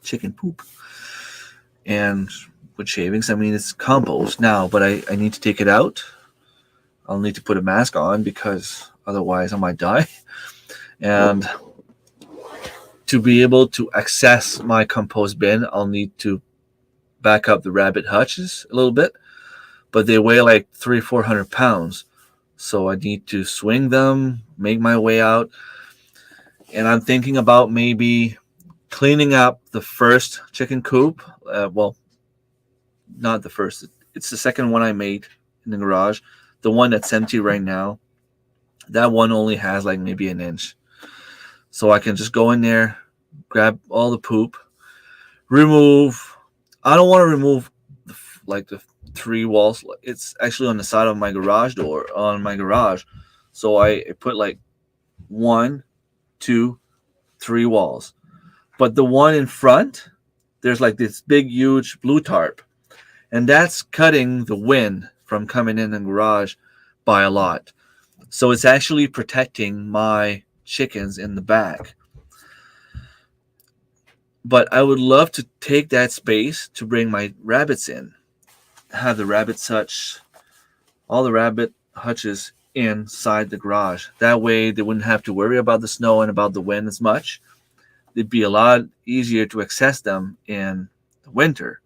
chicken poop. And wood shavings, I mean, it's compost now, but I need to take it out. I'll need to put a mask on because otherwise I might die. And to be able to access my compost bin, I'll need to back up the rabbit hutches a little bit. But they weigh like 300-400 pounds. So I need to swing them, make my way out. And I'm thinking about maybe cleaning up the first chicken coop. Well, not the first. It's the second one I made in the garage. The one that's empty right now. That one only has like maybe an inch. So I can just go in there, grab all the poop, remove. I don't want to remove the 3 walls. It's actually on the side of my garage door, on my garage. So I put like 1, 2, 3 walls. But the one in front, there's like this big, huge blue tarp. And that's cutting the wind from coming in the garage by a lot. So it's actually protecting my chickens in the back. But I would love to take that space to bring my rabbits in. Have the rabbit hutch, all the rabbit hutches inside the garage. That way they wouldn't have to worry about the snow and about the wind as much. It'd be a lot easier to access them in the winter.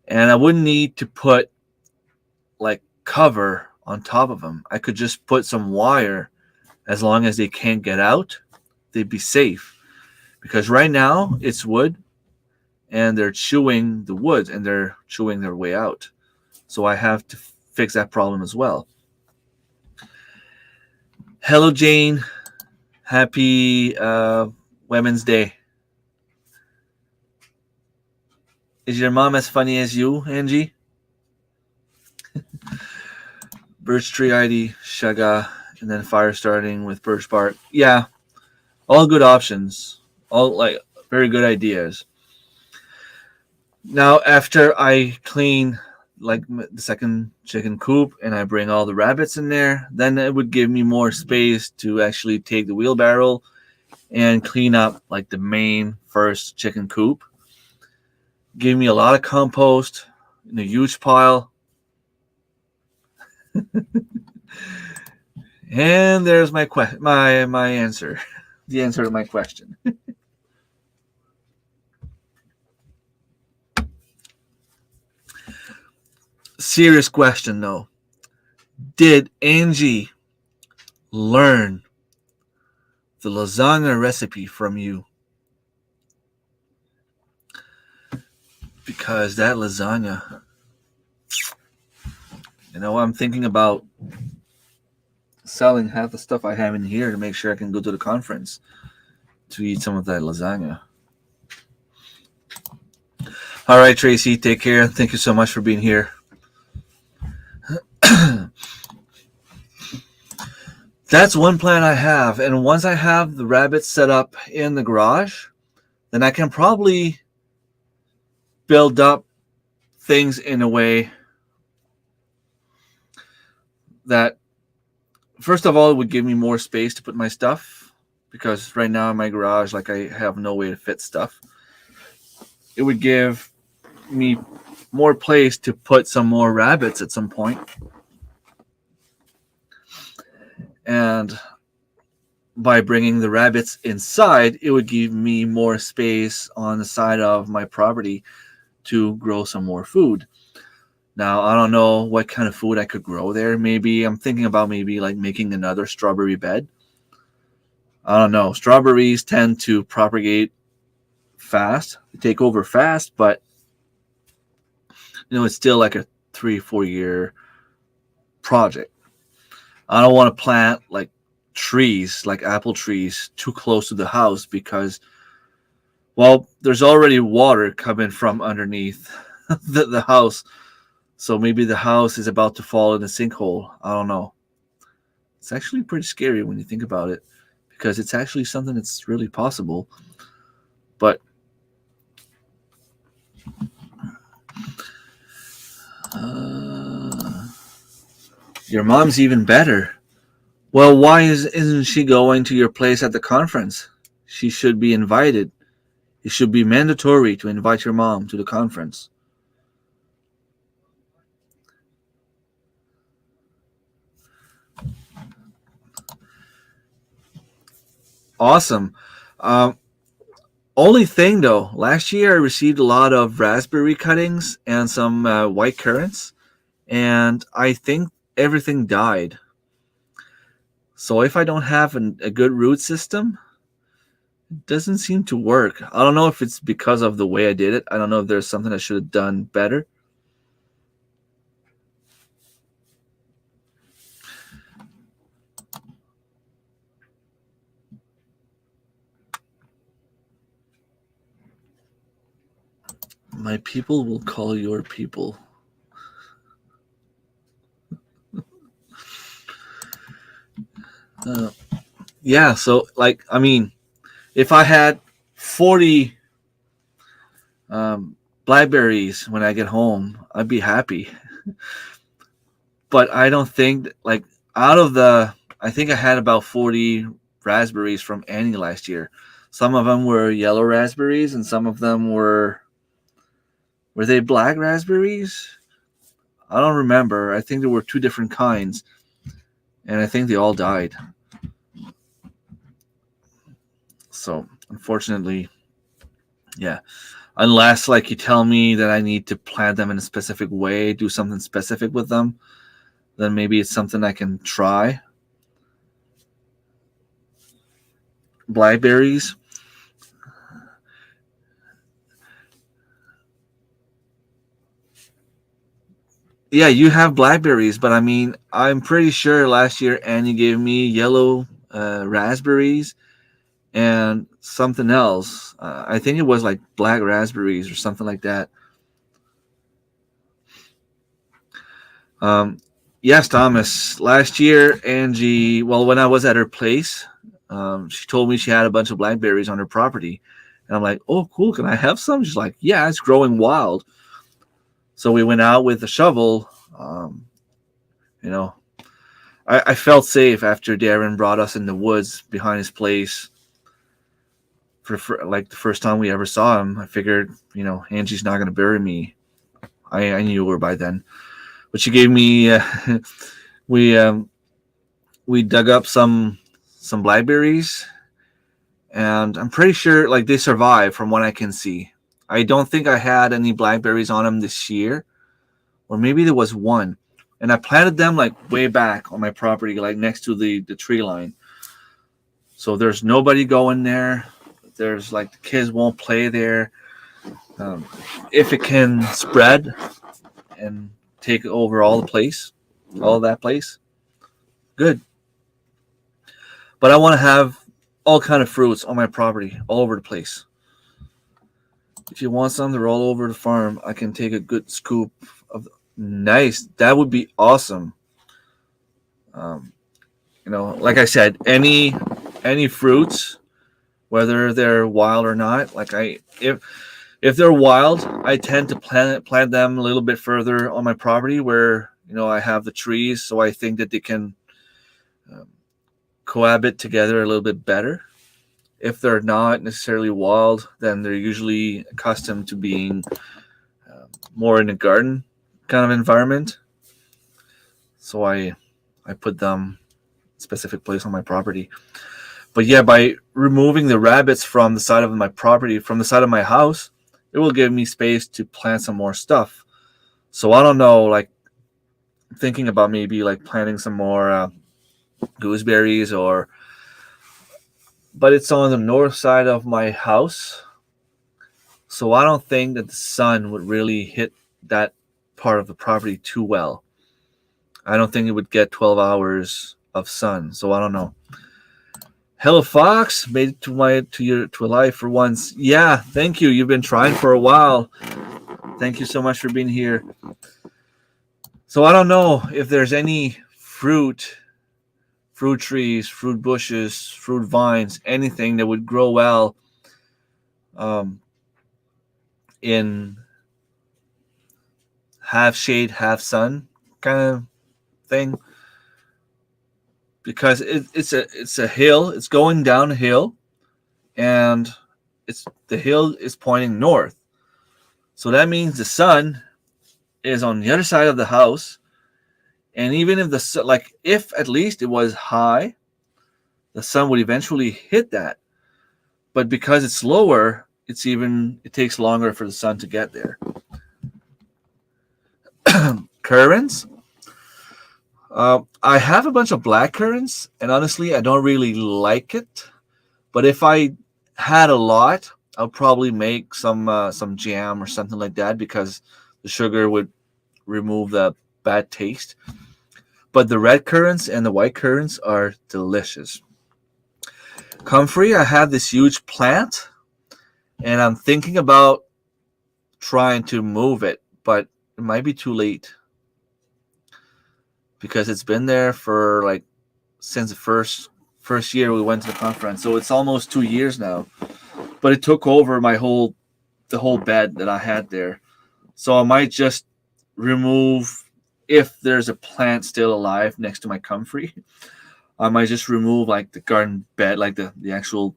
And I wouldn't need to put like cover on top of them. I could just put some wire. As long as they can't get out, they'd be safe. Because right now it's wood and they're chewing the wood and they're chewing their way out. So I have to fix that problem as well. Hello, Jane. Happy Women's Day. Is your mom as funny as you, Angie? Birch tree ID, shaga, and then fire starting with birch bark. Yeah, all good options. All like very good ideas. Now, after I clean like the second chicken coop and I bring all the rabbits in there, then it would give me more space to actually take the wheelbarrow and clean up like the main first chicken coop. gave me a lot of compost in a huge pile. And there's my my answer, the answer to my question. Serious question though. Did Angie learn the lasagna recipe from you? Because that lasagna, I'm thinking about selling half the stuff I have in here to make sure I can go to the conference to eat some of that lasagna. All right, Tracy, take care. Thank you so much for being here. That's one plan I have. And once I have the rabbits set up in the garage, then I can probably build up things in a way that, first of all, it would give me more space to put my stuff, because right now in my garage, like, I have no way to fit stuff. It would give me more place to put some more rabbits at some point. And by bringing the rabbits inside, it would give me more space on the side of my property to grow some more food. Now, I don't know what kind of food I could grow there. Maybe I'm thinking about like making another strawberry bed. I don't know. Strawberries tend to propagate fast, take over fast, but it's still like a 3-4 year project. I don't want to plant like trees, like apple trees, too close to the house, because, well, there's already water coming from underneath the house. So maybe the house is about to fall in a sinkhole. I don't know. It's actually pretty scary when you think about it, because it's actually something that's really possible. But your mom's even better. Well, why isn't she going to your place at the conference? She should be invited. It should be mandatory to invite your mom to the conference. Awesome. Only thing though, last year I received a lot of raspberry cuttings and some white currants, and I think everything died. So if I don't have a good root system, it doesn't seem to work. I don't know if it's because of the way I did it. I don't know if there's something I should have done better. My people will call your people. Yeah, so, like, I mean, if I had 40 blackberries when I get home, I'd be happy. But I don't think, like, I think I had about 40 raspberries from Annie last year. Some of them were yellow raspberries, and some of them were they black raspberries? I don't remember. I think there were 2 different kinds, and I think they all died. So, unfortunately, yeah. Unless, like, you tell me that I need to plant them in a specific way, do something specific with them, then maybe it's something I can try. Blackberries. Yeah, you have blackberries, but I mean, I'm pretty sure last year Annie gave me yellow raspberries and something else. I think it was like black raspberries or something like that. Yes, Thomas. Last year, Angie, well, when I was at her place, she told me she had a bunch of blackberries on her property. And I'm like, oh, cool. Can I have some? She's like, yeah, it's growing wild. So we went out with a shovel. I felt safe after Darren brought us in the woods behind his place for like the first time we ever saw him. I figured, Angie's not going to bury me. I knew her by then, but she gave me. we we dug up some blackberries, and I'm pretty sure like they survived from what I can see. I don't think I had any blackberries on them this year, or maybe there was one, and I planted them like way back on my property, like next to the tree line. So there's nobody going there. There's like the kids won't play there. If it can spread and take over all that place, good. But I want to have all kind of fruits on my property, all over the place. If you want some, they're all over the farm. I can take a good scoop of. Nice, that would be awesome. Like I said, any fruits, whether they're wild or not. Like if they're wild, I tend to plant them a little bit further on my property where I have the trees, so I think that they can cohabit together a little bit better. If they're not necessarily wild, then they're usually accustomed to being more in a garden kind of environment. So I put them in a specific place on my property. But yeah, by removing the rabbits from the side of my property, from the side of my house, it will give me space to plant some more stuff. So I don't know, like thinking about maybe like planting some more gooseberries but it's on the north side of my house. So I don't think that the sun would really hit that part of the property too well. I don't think it would get 12 hours of sun. So I don't know. Hello, Fox. Made it to life for once. Yeah, thank you. You've been trying for a while. Thank you so much for being here. So I don't know if there's any fruit trees, fruit bushes, fruit vines, anything that would grow well in half shade, half sun kind of thing. Because it's a hill, it's going down a hill, and the hill is pointing north. So that means the sun is on the other side of the house. And even if if at least it was high, the sun would eventually hit that. But because it's lower, it takes longer for the sun to get there. Currants. I have a bunch of black currants, and honestly, I don't really like it. But if I had a lot, I'll probably make some jam or something like that, because the sugar would remove the bad taste. But the red currants and the white currants are delicious. Comfrey, I have this huge plant, and I'm thinking about trying to move it, but it might be too late, because it's been there for since the first year we went to the conference. So it's almost 2 years now. But it took over the whole bed that I had there. So I might just remove, if there's a plant still alive next to my comfrey, I might just remove the garden bed, the actual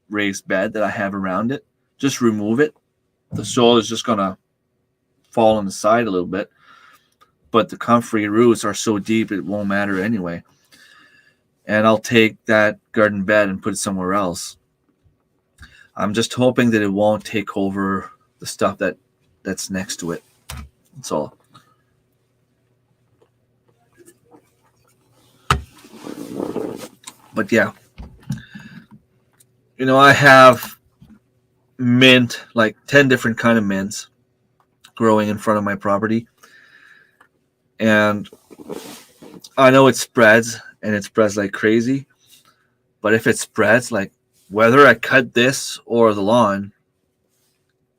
raised bed that I have around it. Just remove it. The soil is just gonna fall on the side a little bit. But the comfrey roots are so deep it won't matter anyway. And I'll take that garden bed and put it somewhere else. I'm just hoping that it won't take over the stuff that's next to it. That's all. But yeah, I have mint, 10 different kind of mints growing in front of my property. And I know it spreads, and it spreads like crazy. But if it spreads, whether I cut this or the lawn,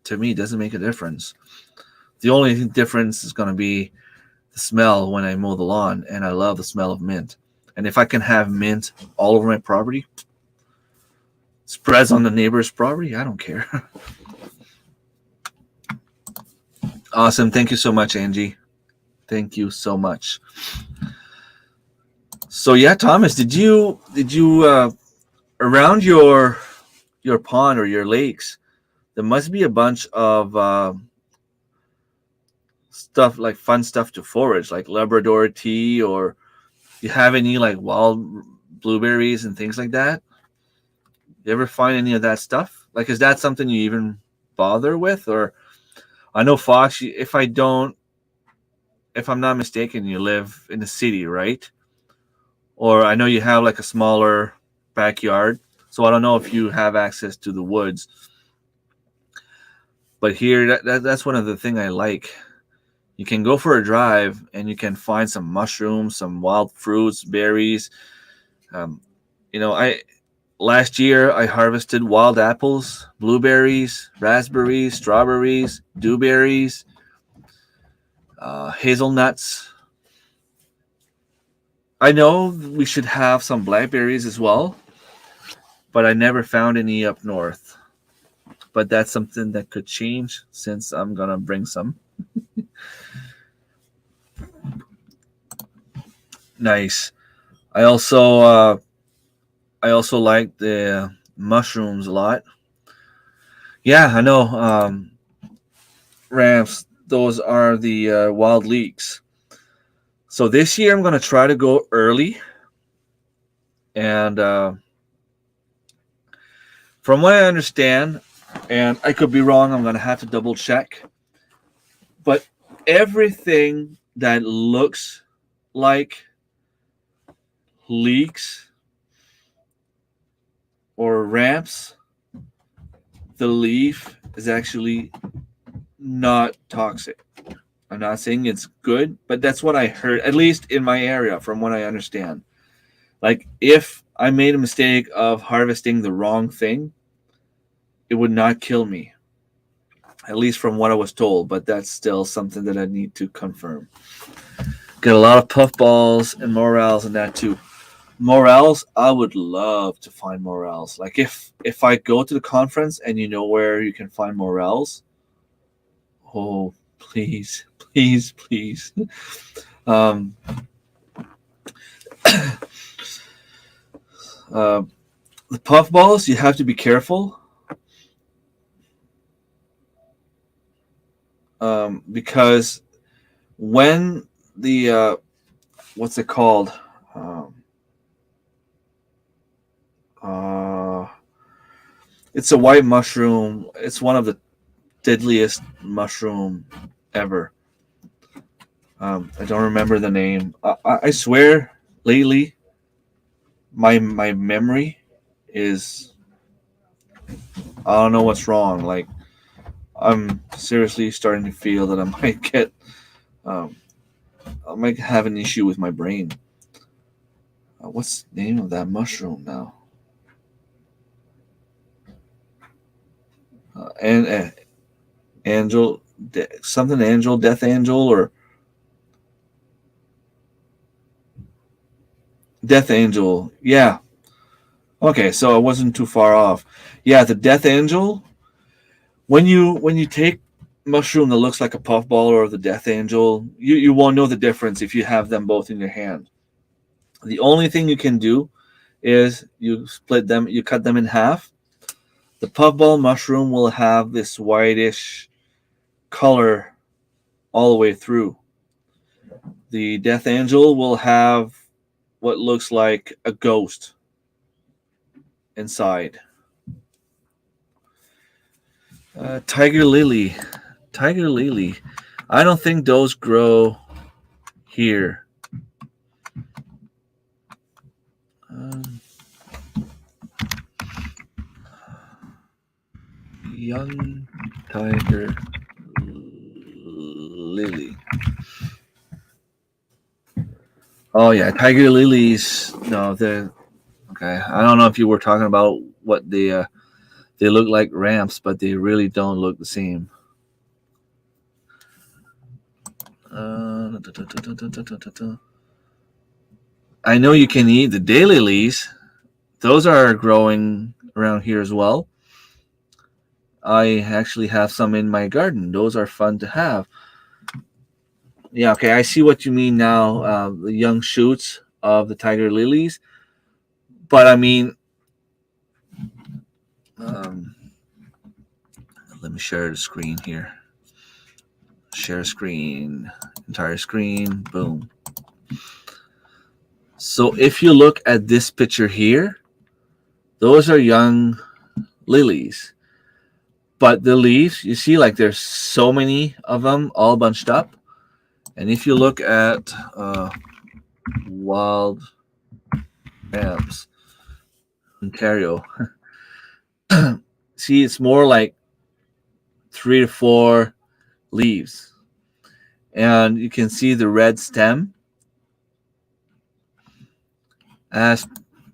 to me, doesn't make a difference. The only difference is going to be the smell when I mow the lawn, and I love the smell of mint. And if I can have mint all over my property, spreads on the neighbor's property, I don't care. Awesome. Thank you so much, Angie. Thank you so much. So yeah, Thomas, did you around your your pond or your lakes, there must be a bunch of stuff, like fun stuff to forage, like Labrador tea, or you have any like wild blueberries and things like that? You ever find any of that stuff? Like, is that something you even bother with? Or I know Fox, if I'm not mistaken, you live in the city, right? Or I know you have like a smaller backyard. So I don't know if you have access to the woods. But here, that's one of the things I like. You can go for a drive and you can find some mushrooms, some wild fruits, berries. Um, I last year I harvested wild apples, blueberries, raspberries, strawberries, dewberries, hazelnuts. I know we should have some blackberries as well, but I never found any up north. But that's something that could change since I'm gonna bring some. Nice. I also like the mushrooms a lot. Yeah, I know. Ramps. Those are the wild leeks. So this year I'm gonna try to go early, and from what I understand, and I could be wrong, I'm gonna have to double check. But everything that looks like leeks or ramps, the leaf is actually not toxic. I'm not saying it's good, but that's what I heard, at least in my area, from what I understand. Like, if I made a mistake of harvesting the wrong thing, it would not kill me, at least from what I was told, but that's still something that I need to confirm. Get a lot of puffballs and morels and that too. Morels, I would love to find morels. Like, if I go to the conference and you know where you can find morels, oh, please, please, please. Um, the puffballs, you have to be careful, because when the what's it called? Um, uh, it's a white mushroom. It's one of the deadliest mushroom ever. I don't remember the name. I swear, lately, my memory is, I don't know what's wrong. Like, I'm seriously starting to feel that um, I might have an issue with my brain. What's the name of that mushroom now? And angel, something angel, death angel, or death angel. Yeah. Okay, so I wasn't too far off. Yeah, the death angel. When you take mushroom that looks like a puffball or the death angel, you won't know the difference if you have them both in your hand. The only thing you can do is you cut them in half. The puffball mushroom will have this whitish color all the way through. The death angel will have what looks like a ghost inside. Tiger lily. Tiger lily. I don't think those grow here. Um, young tiger lily. Oh yeah, tiger lilies. No, they're okay. I don't know if you were talking about what they look like ramps, but they really don't look the same. I know you can eat the daylilies. Those are growing around here as well. I actually have some in my garden. Those are fun to have. Yeah, okay, I see what you mean now. The young shoots of the tiger lilies, but I mean, Um, let me share the screen here. Share screen, entire screen, boom. So if you look at this picture here, those are young lilies. But the leaves, you see, like there's so many of them all bunched up. And if you look at wild ramps, Ontario, see, it's more like 3 to 4 leaves. And you can see the red stem as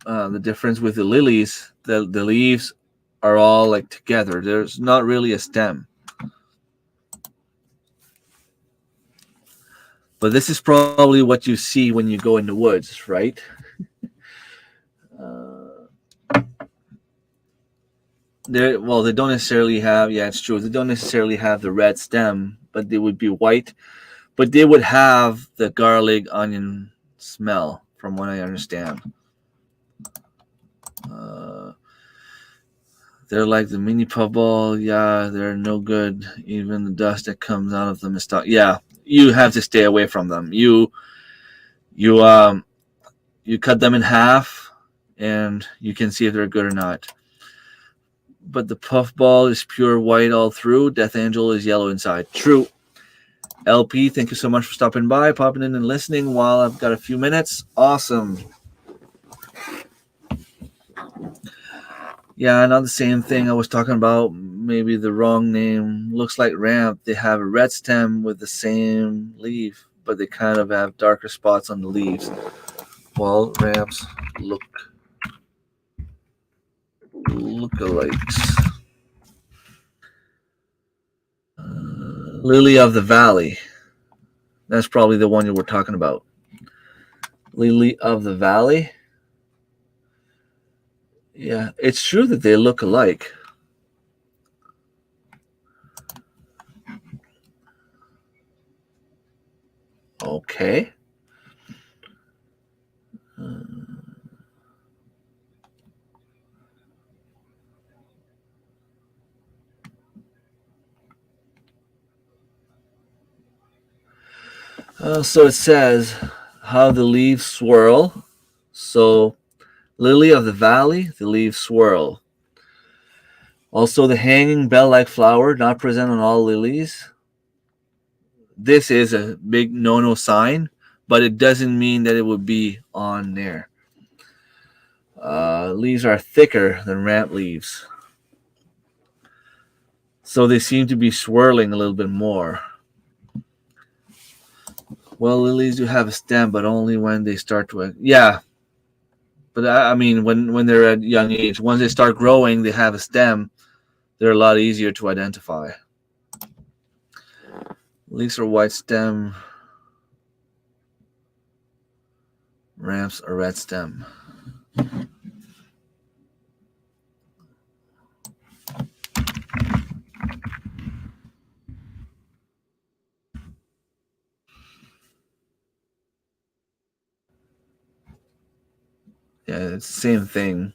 the difference with the lilies. The leaves are all like together. There's not really a stem. But this is probably what you see when you go in the woods, right? They don't necessarily have, yeah, it's true. They don't necessarily have the red stem, but they would be white. But they would have the garlic onion smell, from what I understand. Uh, they're like the mini puffball. Yeah, they're no good. Even the dust that comes out of them is stuck. Yeah, you have to stay away from them. You you cut them in half, and you can see if they're good or not. But the puffball is pure white all through. Death Angel is yellow inside. True. LP, thank you so much for stopping by, popping in and listening while I've got a few minutes. Awesome. Yeah, not the same thing I was talking about. Maybe the wrong name. Looks like ramp. They have a red stem with the same leaf, but they kind of have darker spots on the leaves. Well, ramps lookalikes. Lily of the Valley. That's probably the one you were talking about. Lily of the Valley. Yeah, it's true that they look alike. Okay. So it says how the leaves swirl. So, lily of the valley, the leaves swirl. Also, the hanging bell-like flower, not present on all lilies. This is a big no-no sign, but it doesn't mean that it would be on there. Leaves are thicker than ramp leaves, so they seem to be swirling a little bit more. Well, lilies do have a stem, but only when they start to. Yeah, but I mean, when they're at young age, once they start growing, they have a stem. They're a lot easier to identify. Leaves are white stem. Ramps are red stem. Yeah, it's the same thing.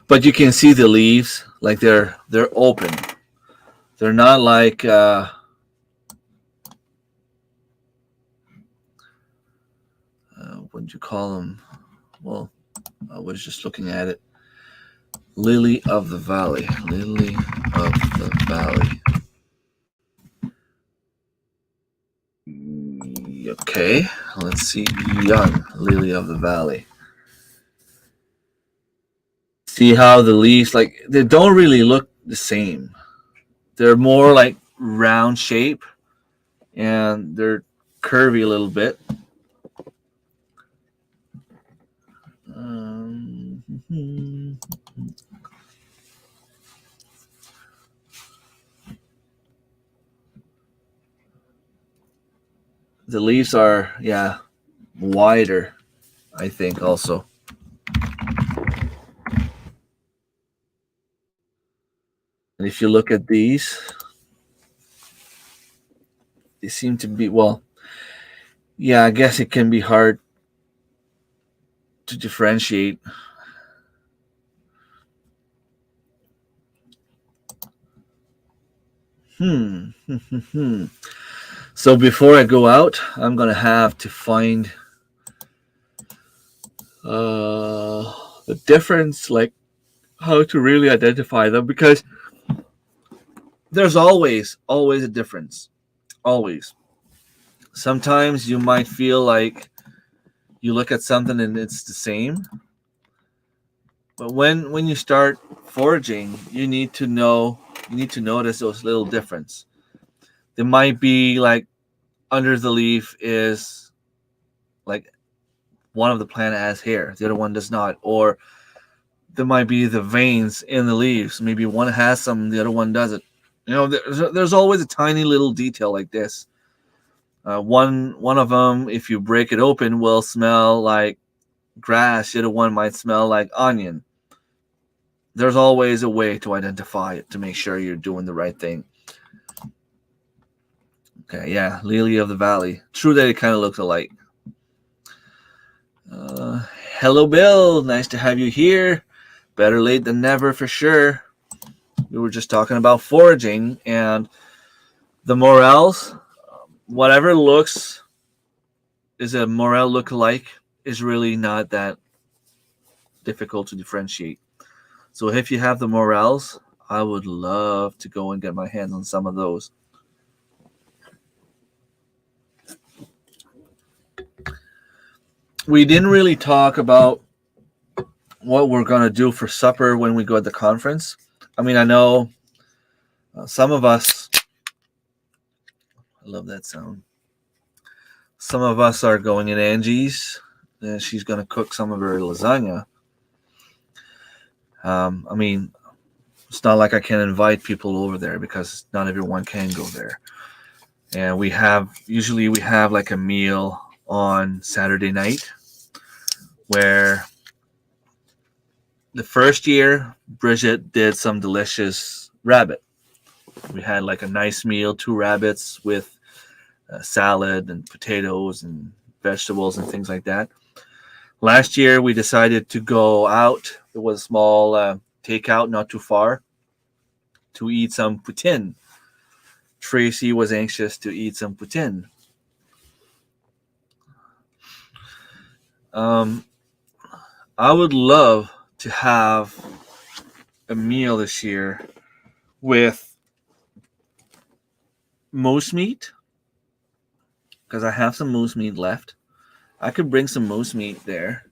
But you can see the leaves, like they're open. They're not like what do you call them? Well, I was just looking at it. Lily of the Valley. Lily of the Valley. Okay, let's see. Young Lily of the Valley. See how the leaves, like, they don't really look the same. They're more like round shape, and they're curvy a little bit. The leaves are, yeah, wider, I think, also. And if you look at these, they seem to be, well, Yeah, I guess it can be hard to differentiate. Hmm. So before I go out, I'm gonna have to find uh, the difference, like how to really identify them, because there's always a difference. Always. Sometimes you might feel like you look at something and it's the same, but when you start foraging, you need to notice those little difference. There might be like under the leaf is like one of the plant has hair, the other one does not, or there might be the veins in the leaves. Maybe one has some, the other one doesn't. There's always a tiny little detail like this. One of them, if you break it open, will smell like grass. The other one might smell like onion. There's always a way to identify it to make sure you're doing the right thing. Okay, yeah, lily of the valley. True that it kind of looks alike. Uh, Hello, Bill. Nice to have you here. Better late than never for sure. We were just talking about foraging and the morels. Whatever looks is a morel look-alike is really not that difficult to differentiate. So if you have the morels, I would love to go and get my hands on some of those. We didn't really talk about what we're going to do for supper when we go to the conference. I mean, I know some of us, I love that sound. Some of us are going in Angie's, and she's going to cook some of her lasagna. I mean, it's not like I can invite people over there because not everyone can go there. And usually we have like a meal on Saturday night where the first year Bridget did some delicious rabbit. We had like a nice meal, 2 rabbits with salad and potatoes and vegetables and things like that. Last year we decided to go out. It was a small takeout, not too far, to eat some poutine. Tracy was anxious to eat some poutine. Um, I would love to have a meal this year with moose meat because I have some moose meat left. I could bring some moose meat there,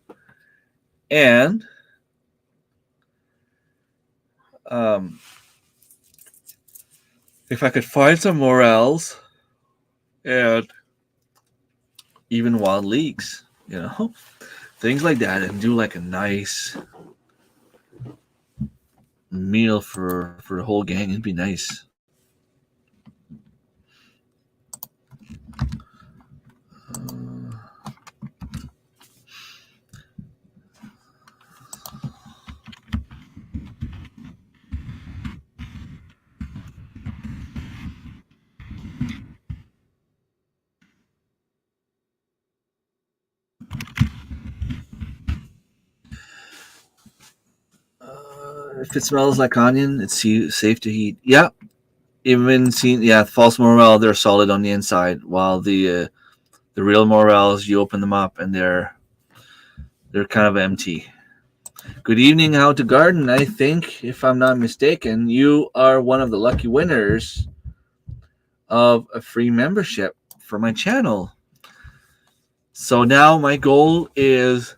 and um, if I could find some morels and even wild leeks, things like that, and do like a nice meal for the whole gang, it'd be nice. If it smells like onion, it's safe to eat. Yeah, even seen. Yeah, false morel, they're solid on the inside, while the real morels, you open them up and they're kind of empty. Good evening, How to Garden. I think, if I'm not mistaken, you are one of the lucky winners of a free membership for my channel. So now my goal is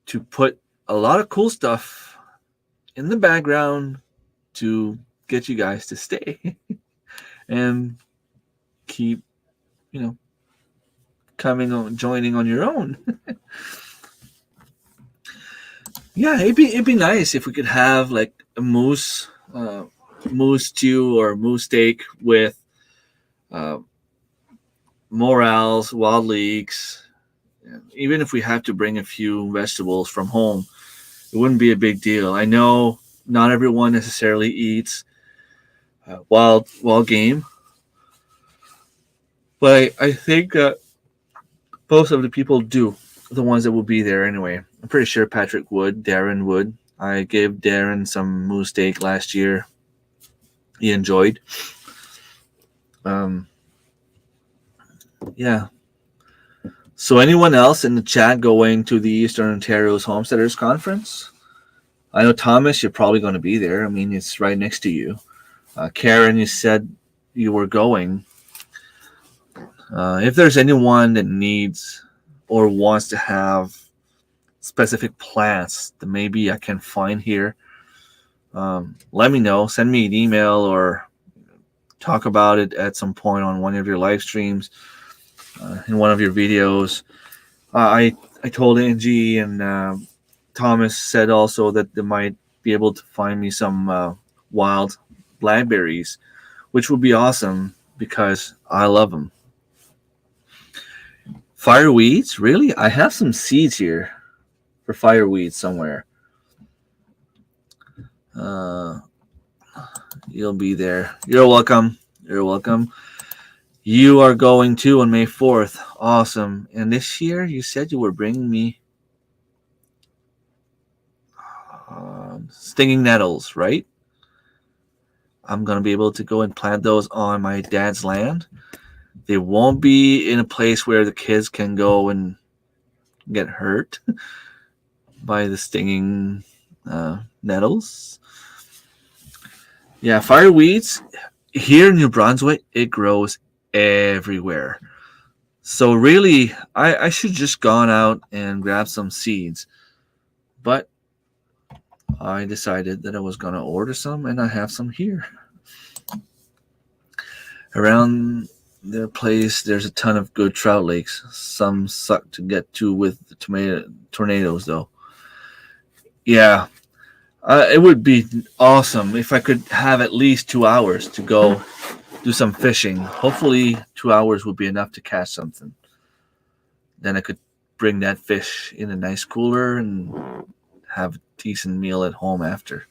to put a lot of cool stuff in the background to get you guys to stay and keep, you know, joining on your own. Yeah, it'd be nice if we could have like a moose stew or moose steak with uh, morels, wild leeks. Even if we have to bring a few vegetables from home, it wouldn't be a big deal. I know not everyone necessarily eats wild game, But I think most of the people do, the ones that will be there anyway. I'm pretty sure Patrick would, Darren would. I gave Darren some moose steak last year. He enjoyed. Um, yeah. So anyone else in the chat going to the Eastern Ontario's Homesteaders Conference? I know Thomas, you're probably going to be there. I mean, it's right next to you. Karen, you said you were going. If there's anyone that needs or wants to have specific plants that maybe I can find here, let me know. Send me an email or talk about it at some point on one of your live streams, in one of your videos. I told Angie and Thomas said also that they might be able to find me some wild blackberries, which would be awesome because I love them. Fireweeds? Really? I have some seeds here for fireweeds somewhere. You'll be there. You're welcome. You're welcome. You are going too on May 4th. Awesome. And this year, you said you were bringing me stinging nettles, right? I'm going to be able to go and plant those on my dad's land. They won't be in a place where the kids can go and get hurt by the stinging nettles. Yeah, fireweeds here in New Brunswick, it grows everywhere. So really, I should just gone out and grab some seeds. But I decided that I was going to order some, and I have some here. Around the place, there's a ton of good trout lakes. Some suck to get to with the tornadoes, though. Yeah, it would be awesome if I could have at least 2 hours to go do some fishing. Hopefully 2 hours would be enough to catch something. Then I could bring that fish in a nice cooler and have a decent meal at home after.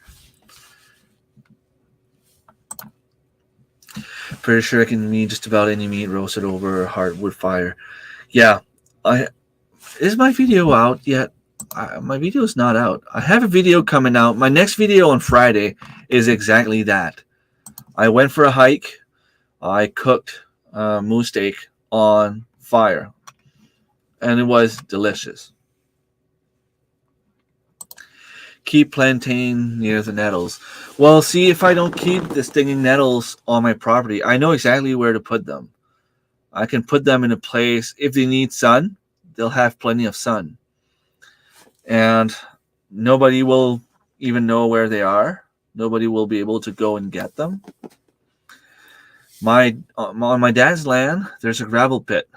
Pretty sure I can eat just about any meat roasted over a hardwood fire. Yeah, is my video out yet? My video is not out. I have a video coming out. My next video on Friday is exactly that. I went for a hike. I cooked moose steak on fire, and it was delicious. Keep plantain near the nettles. Well, see, if I don't keep the stinging nettles on my property, I know exactly where to put them. I can put them in a place. If they need sun, they'll have plenty of sun. And nobody will even know where they are. Nobody will be able to go and get them. On my dad's land, there's a gravel pit.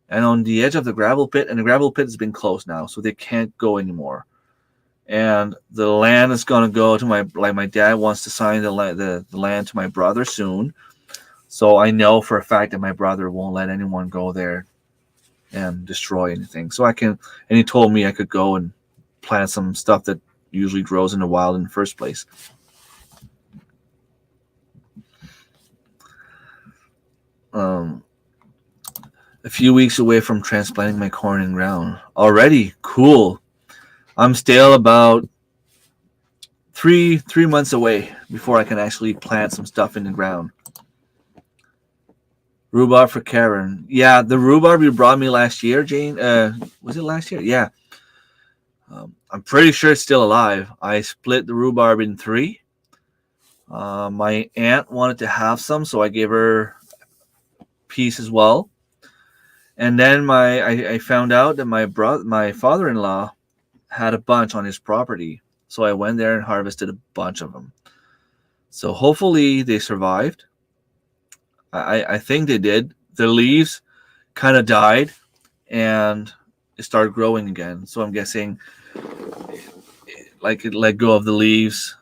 And on the edge of the gravel pit, and the gravel pit has been closed now, so they can't go anymore. And the land is going to go to my dad wants to sign the land to my brother soon. So I know for a fact that my brother won't let anyone go there and destroy anything. So and he told me I could go and plant some stuff that usually grows in the wild in the first place. A few weeks away from transplanting my corn in ground. Already? Cool. I'm still about three months away before I can actually plant some stuff in the ground. Rhubarb for Karen. Yeah, the rhubarb you brought me last year, Jane. Was it last year? Yeah. I'm pretty sure it's still alive. I split the rhubarb in 3. My aunt wanted to have some, so I gave her a piece as well. And then I found out that my father-in-law had a bunch on his property. So I went there and harvested a bunch of them. So hopefully they survived. I think they did. The leaves kind of died and it started growing again. So I'm guessing like it let go of the leaves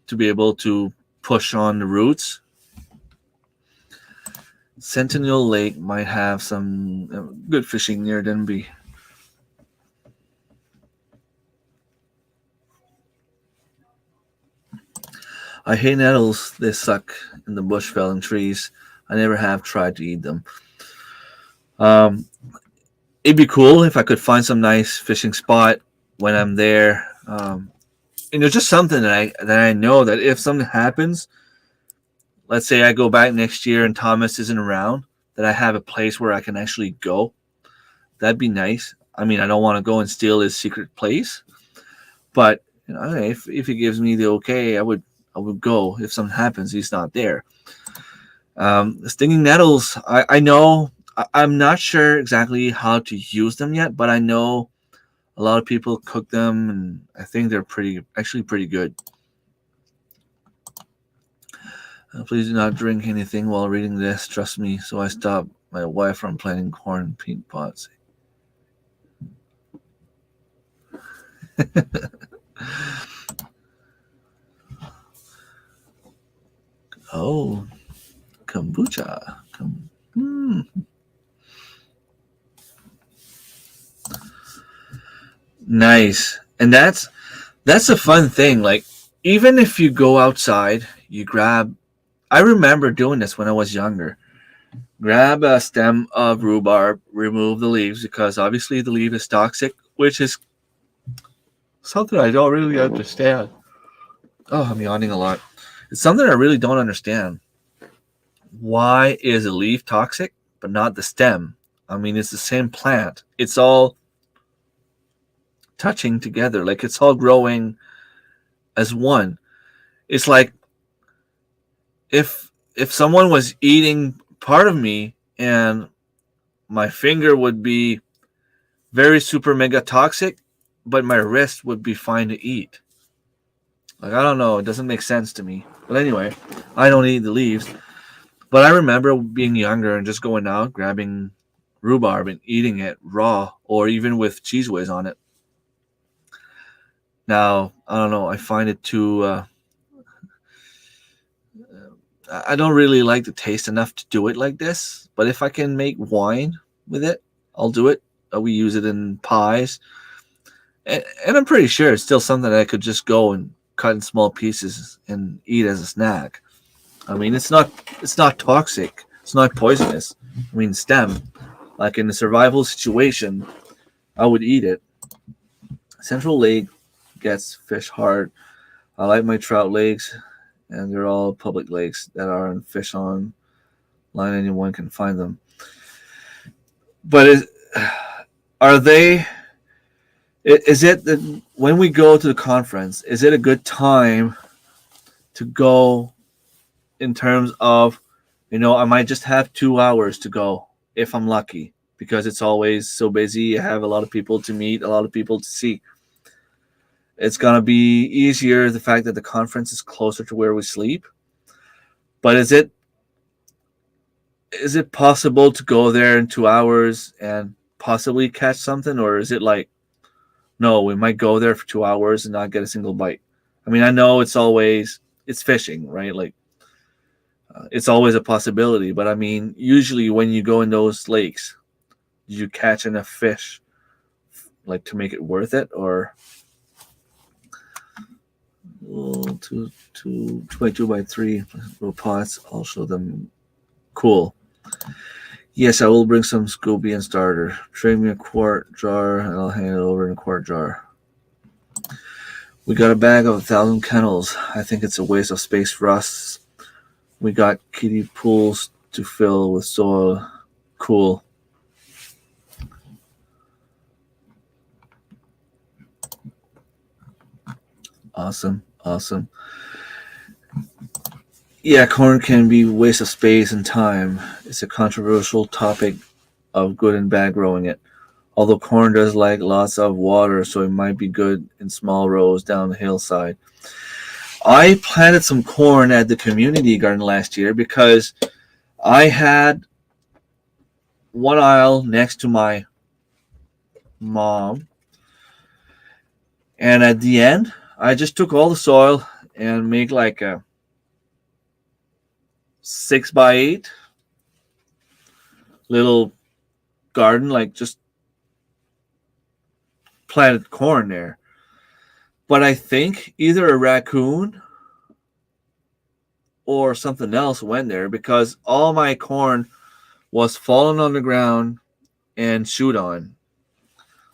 to be able to push on the roots. Sentinel Lake might have some good fishing near Denby. I hate nettles. They suck in the bush felling trees. I never have tried to eat them. Um, it'd be cool if I could find some nice fishing spot when I'm there. Just something that I know that if something happens, let's say I go back next year and Thomas isn't around, that I have a place where I can actually go. That'd be nice. I mean, I don't want to go and steal his secret place, but if he gives me the okay, I would go. If something happens, he's not there. Stinging nettles, I know. I'm not sure exactly how to use them yet, but I know a lot of people cook them, and I think they're actually pretty good. Please do not drink anything while reading this. Trust me, so I stop my wife from planting corn in pink pots. Oh, kombucha. Nice. And that's a fun thing. Like, even if you go outside, you grab. I remember doing this when I was younger. Grab a stem of rhubarb, remove the leaves because obviously the leaf is toxic, which is something I don't really understand. Oh, I'm yawning a lot. It's something I really don't understand. Why is a leaf toxic but not the stem? I mean, it's the same plant. It's all touching together, like it's all growing as one. It's like if someone was eating part of me and my finger would be very super mega toxic, but my wrist would be fine to eat. Like, I don't know, it doesn't make sense to me. But anyway, I don't eat the leaves. But I remember being younger and just going out, grabbing rhubarb and eating it raw or even with cheese whiz on it. Now, I don't know, I find it too I don't really like the taste enough to do it like this, but if I can make wine with it, I'll do it. We use it in pies, and I'm pretty sure it's still something that I could just go and cut in small pieces and eat as a snack. I mean, it's not toxic. It's not poisonous. I mean, stem, like in a survival situation, I would eat it. Central Lake gets fish hard. I like my trout lakes, and they're all public lakes that are on fish on line. Anyone can find them. But are they? Is it that when we go to the conference, is it a good time to go in terms of, I might just have 2 hours to go if I'm lucky because it's always so busy. I have a lot of people to meet, a lot of people to see. It's going to be easier the fact that the conference is closer to where we sleep. But is it possible to go there in 2 hours and possibly catch something? Or is it like, no, we might go there for 2 hours and not get a single bite? I mean, I know it's fishing, right? Like, it's always a possibility. But I mean, usually when you go in those lakes, you catch enough fish like to make it worth it? Or 22 by 3 little pots. I'll show them. Cool. Yes, I will bring some Scooby and starter. Trade me a quart jar and I'll hand it over in a quart jar. We got a bag of 1,000 kennels. I think it's a waste of space for us. We got kiddie pools to fill with soil. Cool. Awesome. Yeah, corn can be a waste of space and time. It's a controversial topic of good and bad growing it. Although corn does like lots of water, so it might be good in small rows down the hillside. I planted some corn at the community garden last year because I had one aisle next to my mom. And at the end, I just took all the soil and made like a 6x8 little garden, like just planted corn there. But I think either a raccoon or something else went there because all my corn was falling on the ground and chewed on.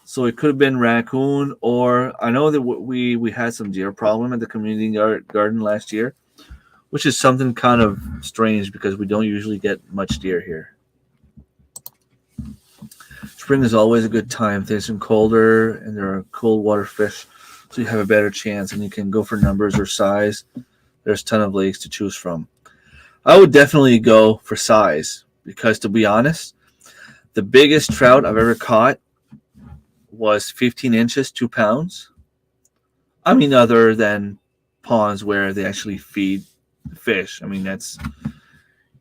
So it could have been raccoon, or I know that we had some deer problem at the community garden last year, which is something kind of strange because we don't usually get much deer here. Spring is always a good time. Things are colder and there are cold water fish, so you have a better chance and you can go for numbers or size. There's a ton of lakes to choose from. I would definitely go for size because, to be honest, the biggest trout I've ever caught was 15 inches, 2 pounds. I mean, other than ponds where they actually feed fish. I mean, that's,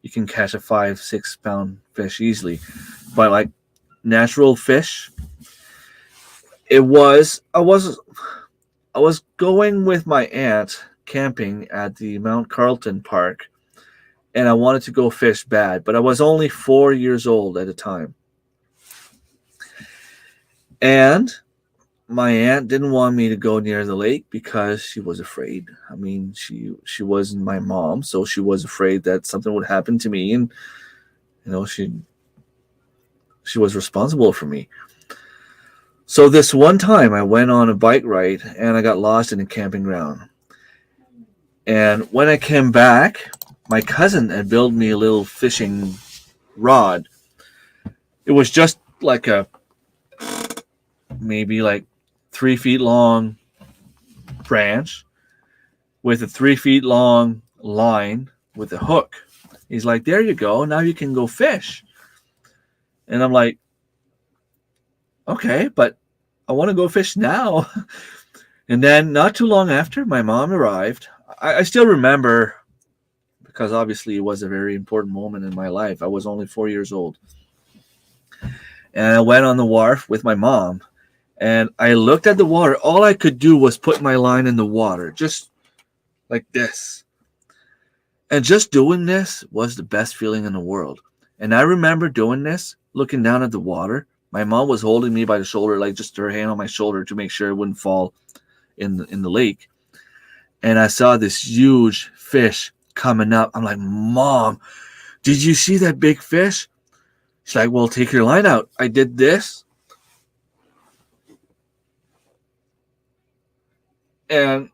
you can catch a 5-6 pound fish easily. But like natural fish, it was, I was going with my aunt camping at the Mount Carlton Park, and I wanted to go fish bad, but I was only 4 years old at the time. And my aunt didn't want me to go near the lake because she was afraid. I mean, she wasn't my mom, so she was afraid that something would happen to me, and she was responsible for me. So this one time I went on a bike ride and I got lost in a camping ground. And when I came back, my cousin had built me a little fishing rod. It was just like a maybe like 3 feet long branch with a 3 feet long line with a hook. He's like, there you go. Now you can go fish. And I'm like, okay, but I want to go fish now. And then not too long after, my mom arrived. I still remember, because obviously it was a very important moment in my life. I was only 4 years old. And I went on the wharf with my mom. And I looked at the water. All I could do was put my line in the water, just like this. And just doing this was the best feeling in the world. And I remember doing this, looking down at the water. My mom was holding me by the shoulder, like just her hand on my shoulder to make sure it wouldn't fall in the lake. And I saw this huge fish coming up. I'm like, Mom, did you see that big fish? She's like, well, take your line out. I did this. And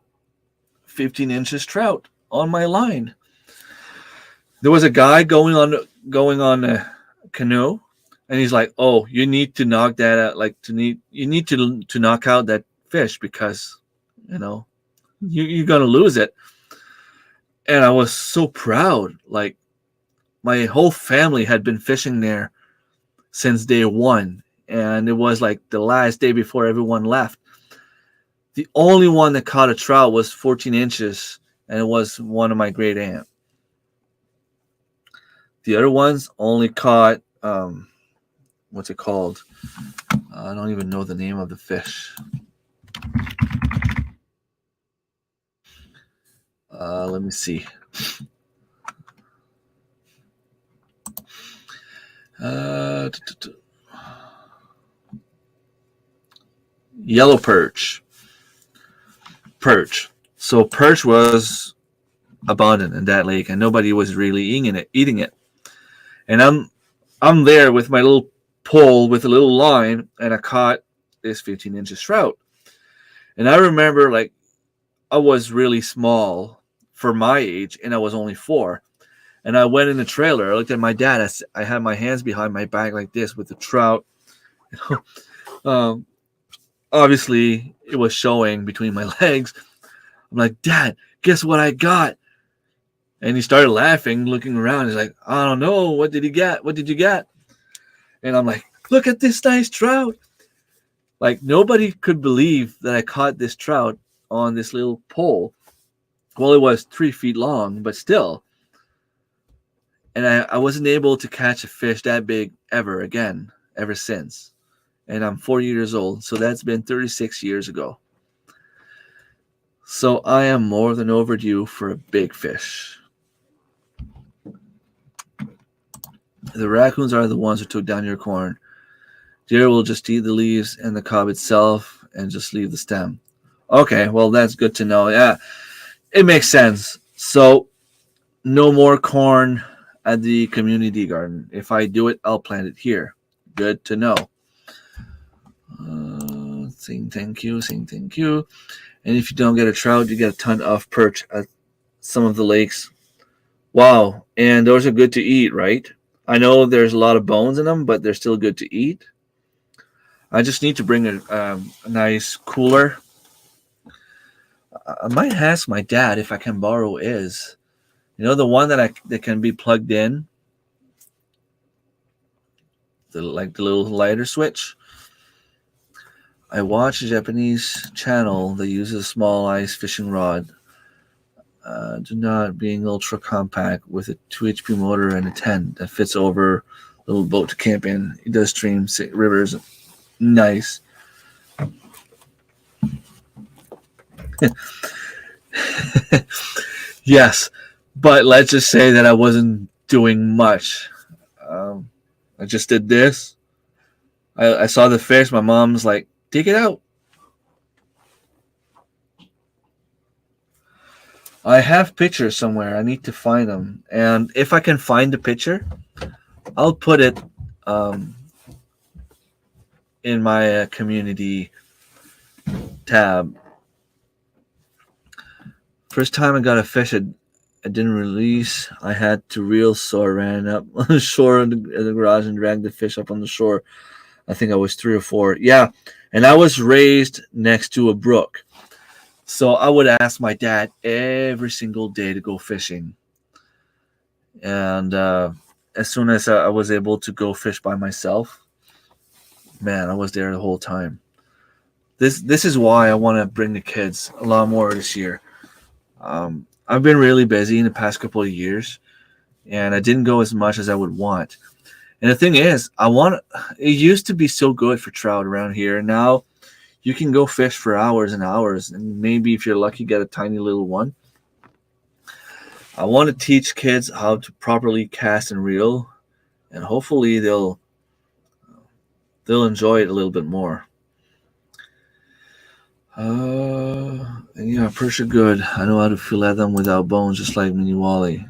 15 inches trout on my line. There was a guy going on a canoe, and he's like, "Oh, you need to knock that out. You need to knock out that fish because, you're gonna lose it." And I was so proud. Like, my whole family had been fishing there since day one, and it was like the last day before everyone left. The only one that caught a trout was 14 inches, and it was one of my great aunt. The other ones only caught, what's it called? I don't even know the name of the fish. Let me see. Yellow perch. So perch was abundant in that lake, and nobody was really eating it. And I'm there with my little pole with a little line, and I caught this 15 inches trout. And I remember, like, I was really small for my age, and I was only 4. And I went in the trailer. I looked at my dad. I had my hands behind my back like this with the trout. Obviously, it was showing between my legs. I'm like, Dad, guess what I got? And he started laughing, looking around. He's like, I don't know. What did he get? What did you get? And I'm like, look at this nice trout. Like, nobody could believe that I caught this trout on this little pole. Well, it was 3 feet long, but still. And I wasn't able to catch a fish that big ever since. And I'm 4 years old, so that's been 36 years ago. So I am more than overdue for a big fish. The raccoons are the ones who took down your corn. Deer will just eat the leaves and the cob itself and just leave the stem. Okay, well, that's good to know. Yeah, it makes sense. So no more corn at the community garden. If I do it, I'll plant it here. Good to know. Saying thank you. And if you don't get a trout, you get a ton of perch at some of the lakes. Wow. And those are good to eat, right? I know there's a lot of bones in them, but they're still good to eat. I just need to bring a nice cooler. I might ask my dad if I can borrow his. You know, the one that can be plugged in, the little lighter switch. I watch a Japanese channel that uses a small ice fishing rod. Do not being ultra compact with a 2 HP motor and a tent that fits over a little boat to camp in. It does streams, rivers. Nice. Yes, but let's just say that I wasn't doing much. I just did this. I saw the fish. My mom's like, take it out. I have pictures somewhere. I need to find them. And if I can find the picture, I'll put it in my community tab. First time I got a fish I didn't release, I had to reel, so I ran up on the shore in the garage and dragged the fish up on the shore. I think I was 3 or 4. Yeah, and I was raised next to a brook. So I would ask my dad every single day to go fishing. And as soon as I was able to go fish by myself, man, I was there the whole time. This is why I want to bring the kids a lot more this year. I've been really busy in the past couple of years, and I didn't go as much as I would want. And the thing is, it used to be so good for trout around here, and now you can go fish for hours and hours, and maybe if you're lucky, get a tiny little one. I want to teach kids how to properly cast and reel, and hopefully they'll enjoy it a little bit more. And yeah, perch are good. I know how to fillet them without bones, just like mini wally.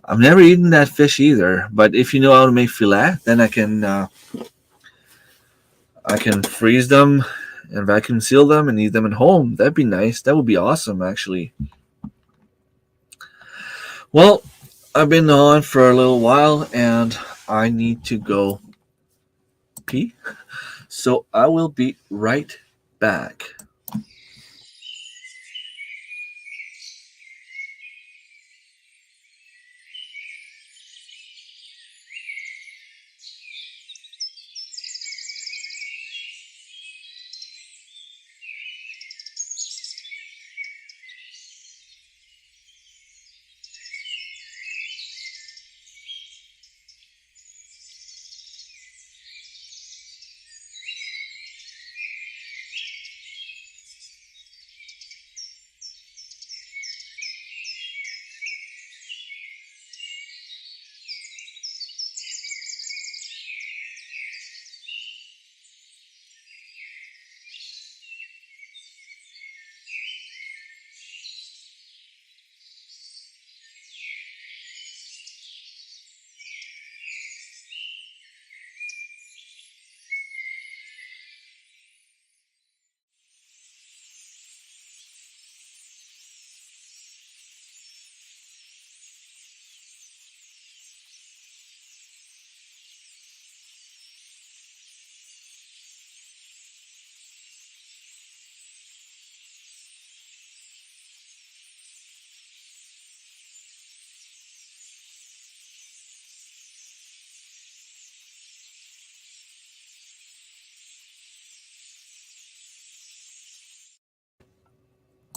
I've never eaten that fish either, but if you know how to make fillet, then I can freeze them and vacuum seal them and eat them at home. That'd be nice. That would be awesome, actually. Well, I've been on for a little while, and I need to go pee. So I will be right back.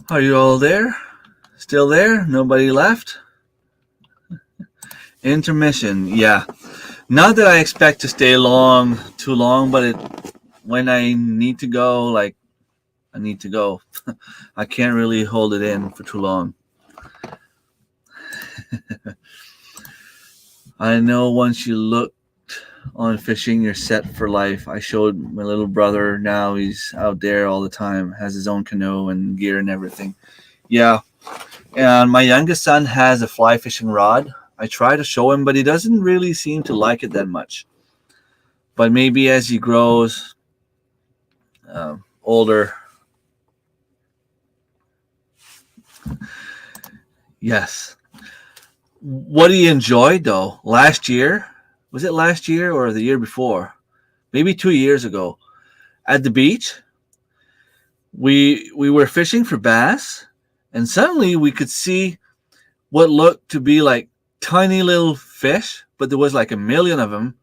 Are you all there? Still there? Nobody left? Intermission, yeah. Not that I expect to stay too long, but when I need to go, I need to go. I can't really hold it in for too long. I know once you look on fishing, you're set for life. I showed my little brother. Now he's out there all the time, has his own canoe and gear and everything. Yeah. And my youngest son has a fly fishing rod. I try to show him, but he doesn't really seem to like it that much. But maybe as he grows older, yes. What he enjoyed though, last year, was it last year or the year before? Maybe 2 years ago, at the beach, we were fishing for bass, and suddenly we could see what looked to be like tiny little fish, but there was like a million of them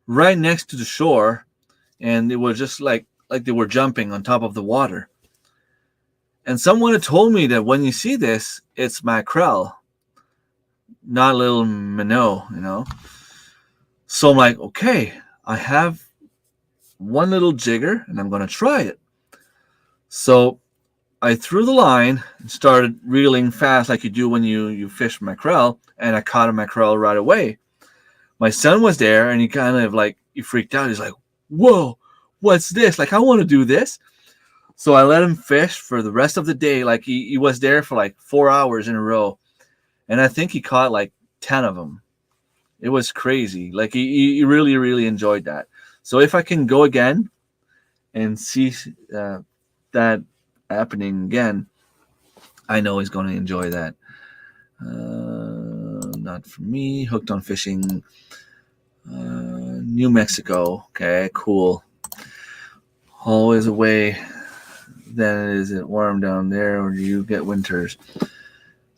right next to the shore, and it was just like they were jumping on top of the water. And someone had told me that when you see this, it's mackerel, not little minnow, you know. So I'm like, okay, I have one little jigger, and I'm gonna try it. So I threw the line and started reeling fast like you do when you fish mackerel, and I caught a mackerel right away. My son was there, and he kind of like, he freaked out. He's like, whoa, what's this? Like, I want to do this. So I let him fish for the rest of the day. Like he was there for like 4 hours in a row. And I think he caught like 10 of them. It was crazy. Like he really, really enjoyed that. So if I can go again and see that happening again, I know he's going to enjoy that. Not for me. Hooked on fishing. New Mexico. Okay, cool. Always away. Then is it warm down there, or do you get winters?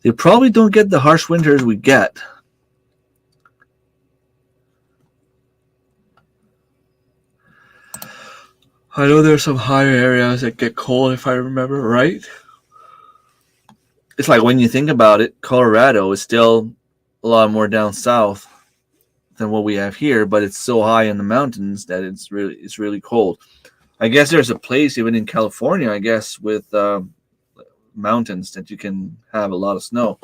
They probably don't get the harsh winters we get. I know there's some higher areas that get cold, if I remember right. It's like when you think about it, Colorado is still a lot more down south than what we have here, but it's so high in the mountains that it's really cold. I guess there's a place even in California, I guess, with mountains that you can have a lot of snow.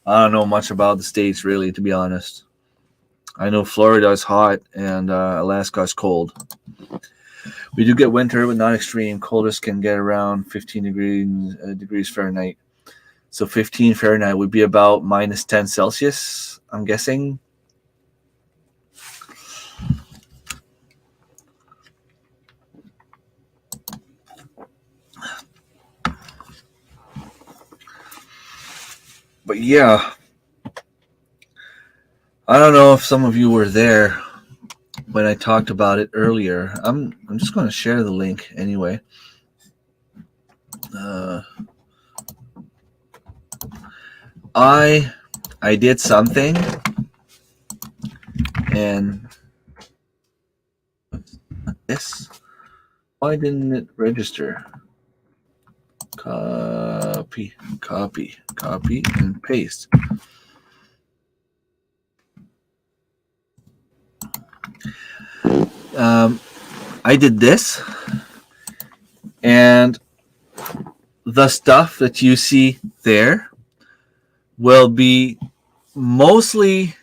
I don't know much about the states, really, to be honest. I know Florida is hot and Alaska is cold. We do get winter, but not extreme. Coldest can get around 15 degrees Fahrenheit. So 15 Fahrenheit would be about minus 10 Celsius, I'm guessing. But yeah, I don't know if some of you were there when I talked about it earlier. I'm just going to share the link anyway. I did something, and this, why didn't it register? Copy, and paste. I did this, and the stuff that you see there will be mostly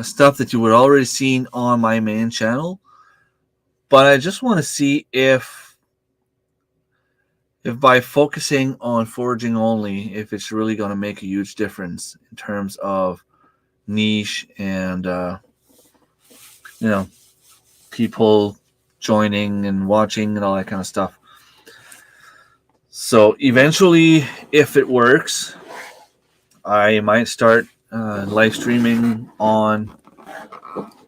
stuff that you would already seen on my main channel, but I just want to see if by focusing on foraging only, if it's really going to make a huge difference in terms of niche and people joining and watching and all that kind of stuff. So eventually, if it works, I might start live streaming on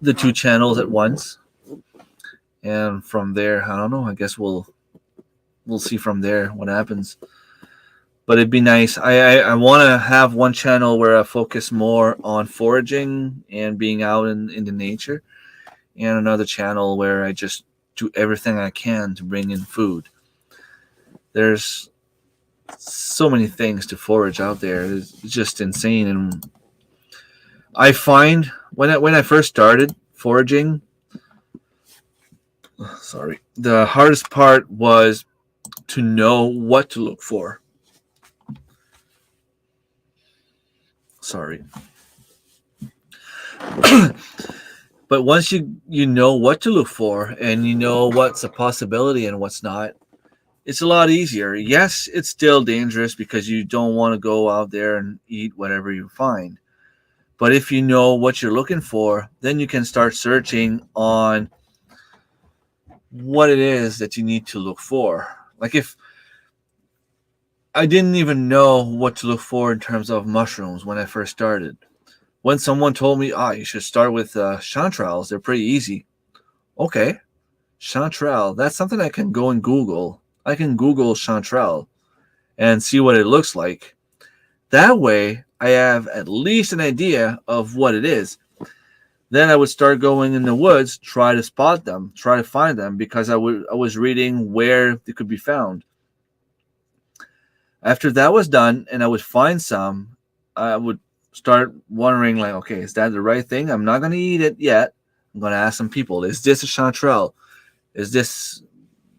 the two channels at once, and from there, I don't know. I guess we'll see from there what happens. But it'd be nice. I want to have one channel where I focus more on foraging and being out in the nature, and another channel where I just do everything I can to bring in food. There's so many things to forage out there. It's just insane. And I find when I first started foraging, the hardest part was to know what to look for. But once you know what to look for, and you know what's a possibility and what's not, it's a lot easier. Yes, it's still dangerous because you don't want to go out there and eat whatever you find. But if you know what you're looking for, then you can start searching on what it is that you need to look for. Like if I didn't even know what to look for in terms of mushrooms when I first started. When someone told me, you should start with chanterelles, they're pretty easy. Okay, chanterelle, that's something I can go and Google. I can Google chanterelle and see what it looks like. That way, I have at least an idea of what it is. Then I would start going in the woods, try to spot them, try to find them, because I was reading where they could be found. After that was done and I would find some, I would start wondering, like, okay, is that the right thing? I'm not going to eat it yet. I'm going to ask some people, is this a chanterelle? Is this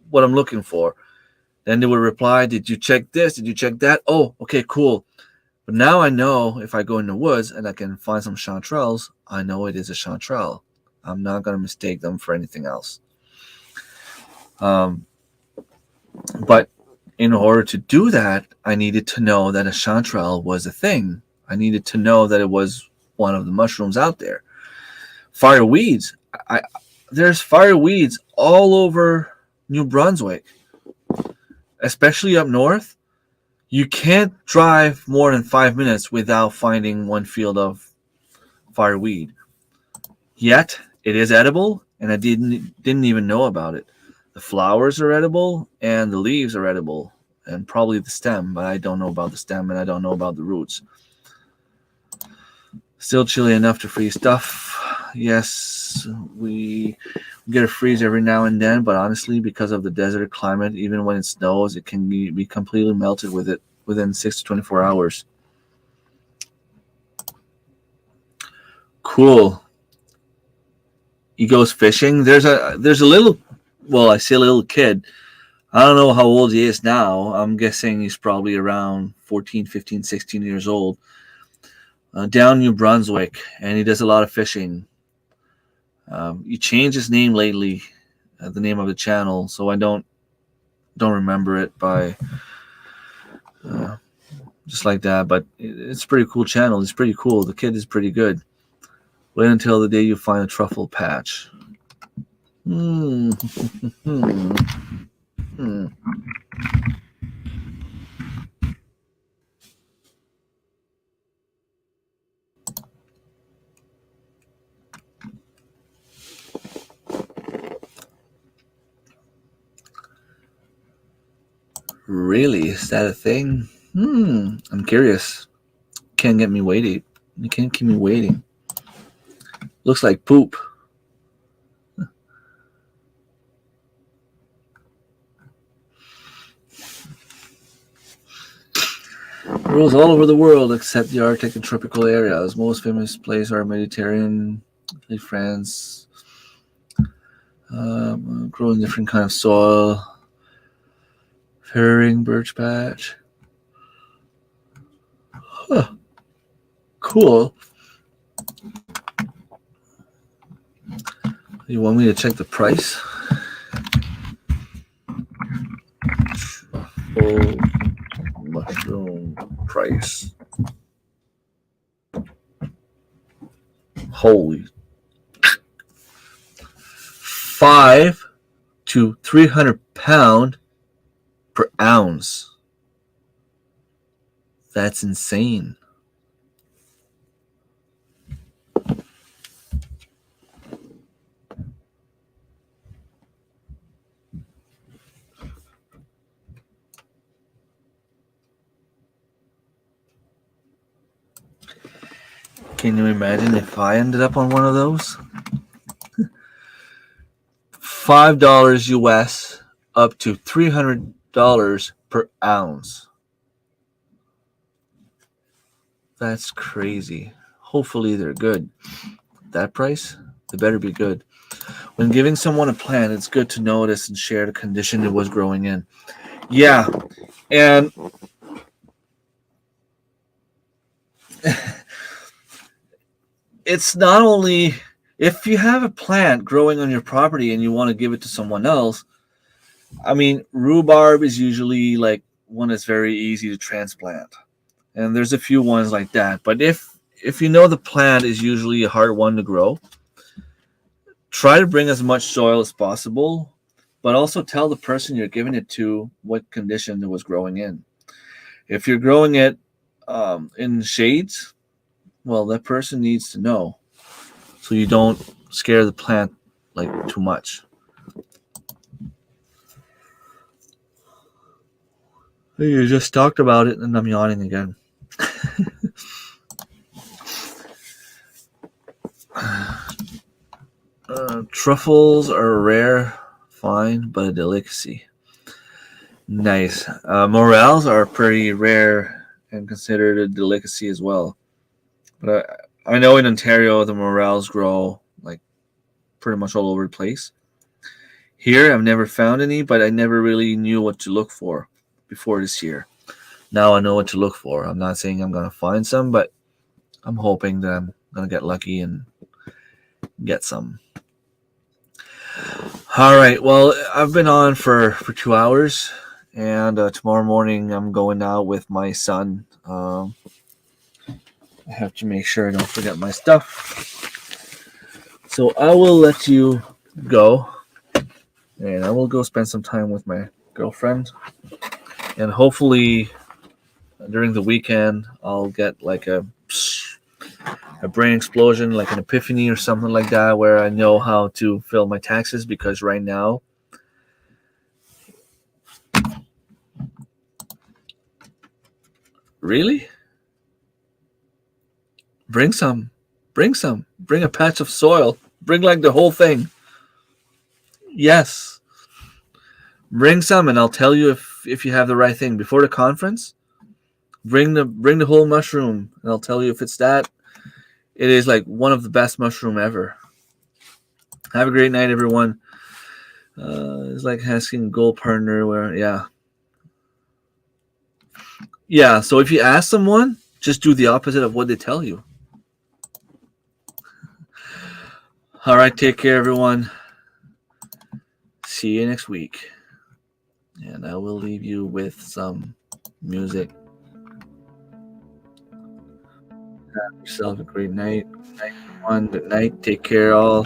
what I'm looking for? Then they would reply, did you check this? Did you check that? Oh, okay, cool. But now I know if I go in the woods and I can find some chanterelles, I know it is a chanterelle. I'm not going to mistake them for anything else. But in order to do that, I needed to know that a chanterelle was a thing. I needed to know that it was one of the mushrooms out there. Fireweeds. There's fireweeds all over New Brunswick, especially up north. You can't drive more than 5 minutes without finding one field of fireweed. Yet, it is edible, and I didn't even know about it. The flowers are edible, and the leaves are edible, and probably the stem, but I don't know about the stem, and I don't know about the roots. Still chilly enough to freeze stuff. Yes, we get a freeze every now and then, but honestly, because of the desert climate, even when it snows, it can be completely melted with it within 6 to 24 hours. Cool. He goes fishing. There's a little, well, I see a little kid. I don't know how old he is now. I'm guessing he's probably around 14, 15, 16 years old. Down New Brunswick, and he does a lot of fishing. He changed his name lately, the name of the channel, so I don't remember it by just like that. But it's a pretty cool channel. It's pretty cool. The kid is pretty good. Wait until the day you find a truffle patch. Really? Is that a thing? I'm curious. Can't get me waiting. You can't keep me waiting. Looks like poop. Grows all over the world except the Arctic and tropical areas. Most famous places are Mediterranean, France. Grow in different kind of soil. Herring, birch patch. Huh. Cool. You want me to check the price? Full mushroom price. Holy. 5 to 300 pound per ounce. That's insane. Can you imagine if I ended up on one of those? $5 US up to $300 per ounce. That's crazy. Hopefully they're good. That price, they better be good. When giving someone a plant, it's good to notice and share the condition it was growing in. Yeah, and it's not only if you have a plant growing on your property and you want to give it to someone else. I mean, rhubarb is usually like one that's very easy to transplant, and there's a few ones like that. But if if you know the plant is usually a hard one to grow, try to bring as much soil as possible, but also tell the person you're giving it to what condition it was growing in. If you're growing it in shades, well, that person needs to know so you don't scare the plant like too much. You just talked about it, and I'm yawning again. Truffles are a rare find, but a delicacy. Nice. Morels are pretty rare and considered a delicacy as well. But I know in Ontario the morels grow like pretty much all over the place. Here I've never found any, but I never really knew what to look for before this year. Now I know what to look for. I'm not saying I'm gonna find some, but I'm hoping that I'm gonna get lucky and get some. All right. Well, I've been on for 2 hours, and tomorrow morning I'm going out with my son. I have to make sure I don't forget my stuff. So I will let you go, and I will go spend some time with my girlfriend, and hopefully during the weekend I'll get like a brain explosion, like an epiphany or something like that, where I know how to fill my taxes, because right now really bring some, bring a patch of soil, bring like the whole thing. Yes, bring some, and I'll tell you if you have the right thing before the conference. Bring the whole mushroom, and I'll tell you if it's that. It is like one of the best mushroom ever. Have a great night, everyone. It's like asking a gold partner where, yeah. So if you ask someone, just do the opposite of what they tell you. All right, take care, everyone. See you next week, and I will leave you with some music. Have yourself a great night. Good night. Take care, all.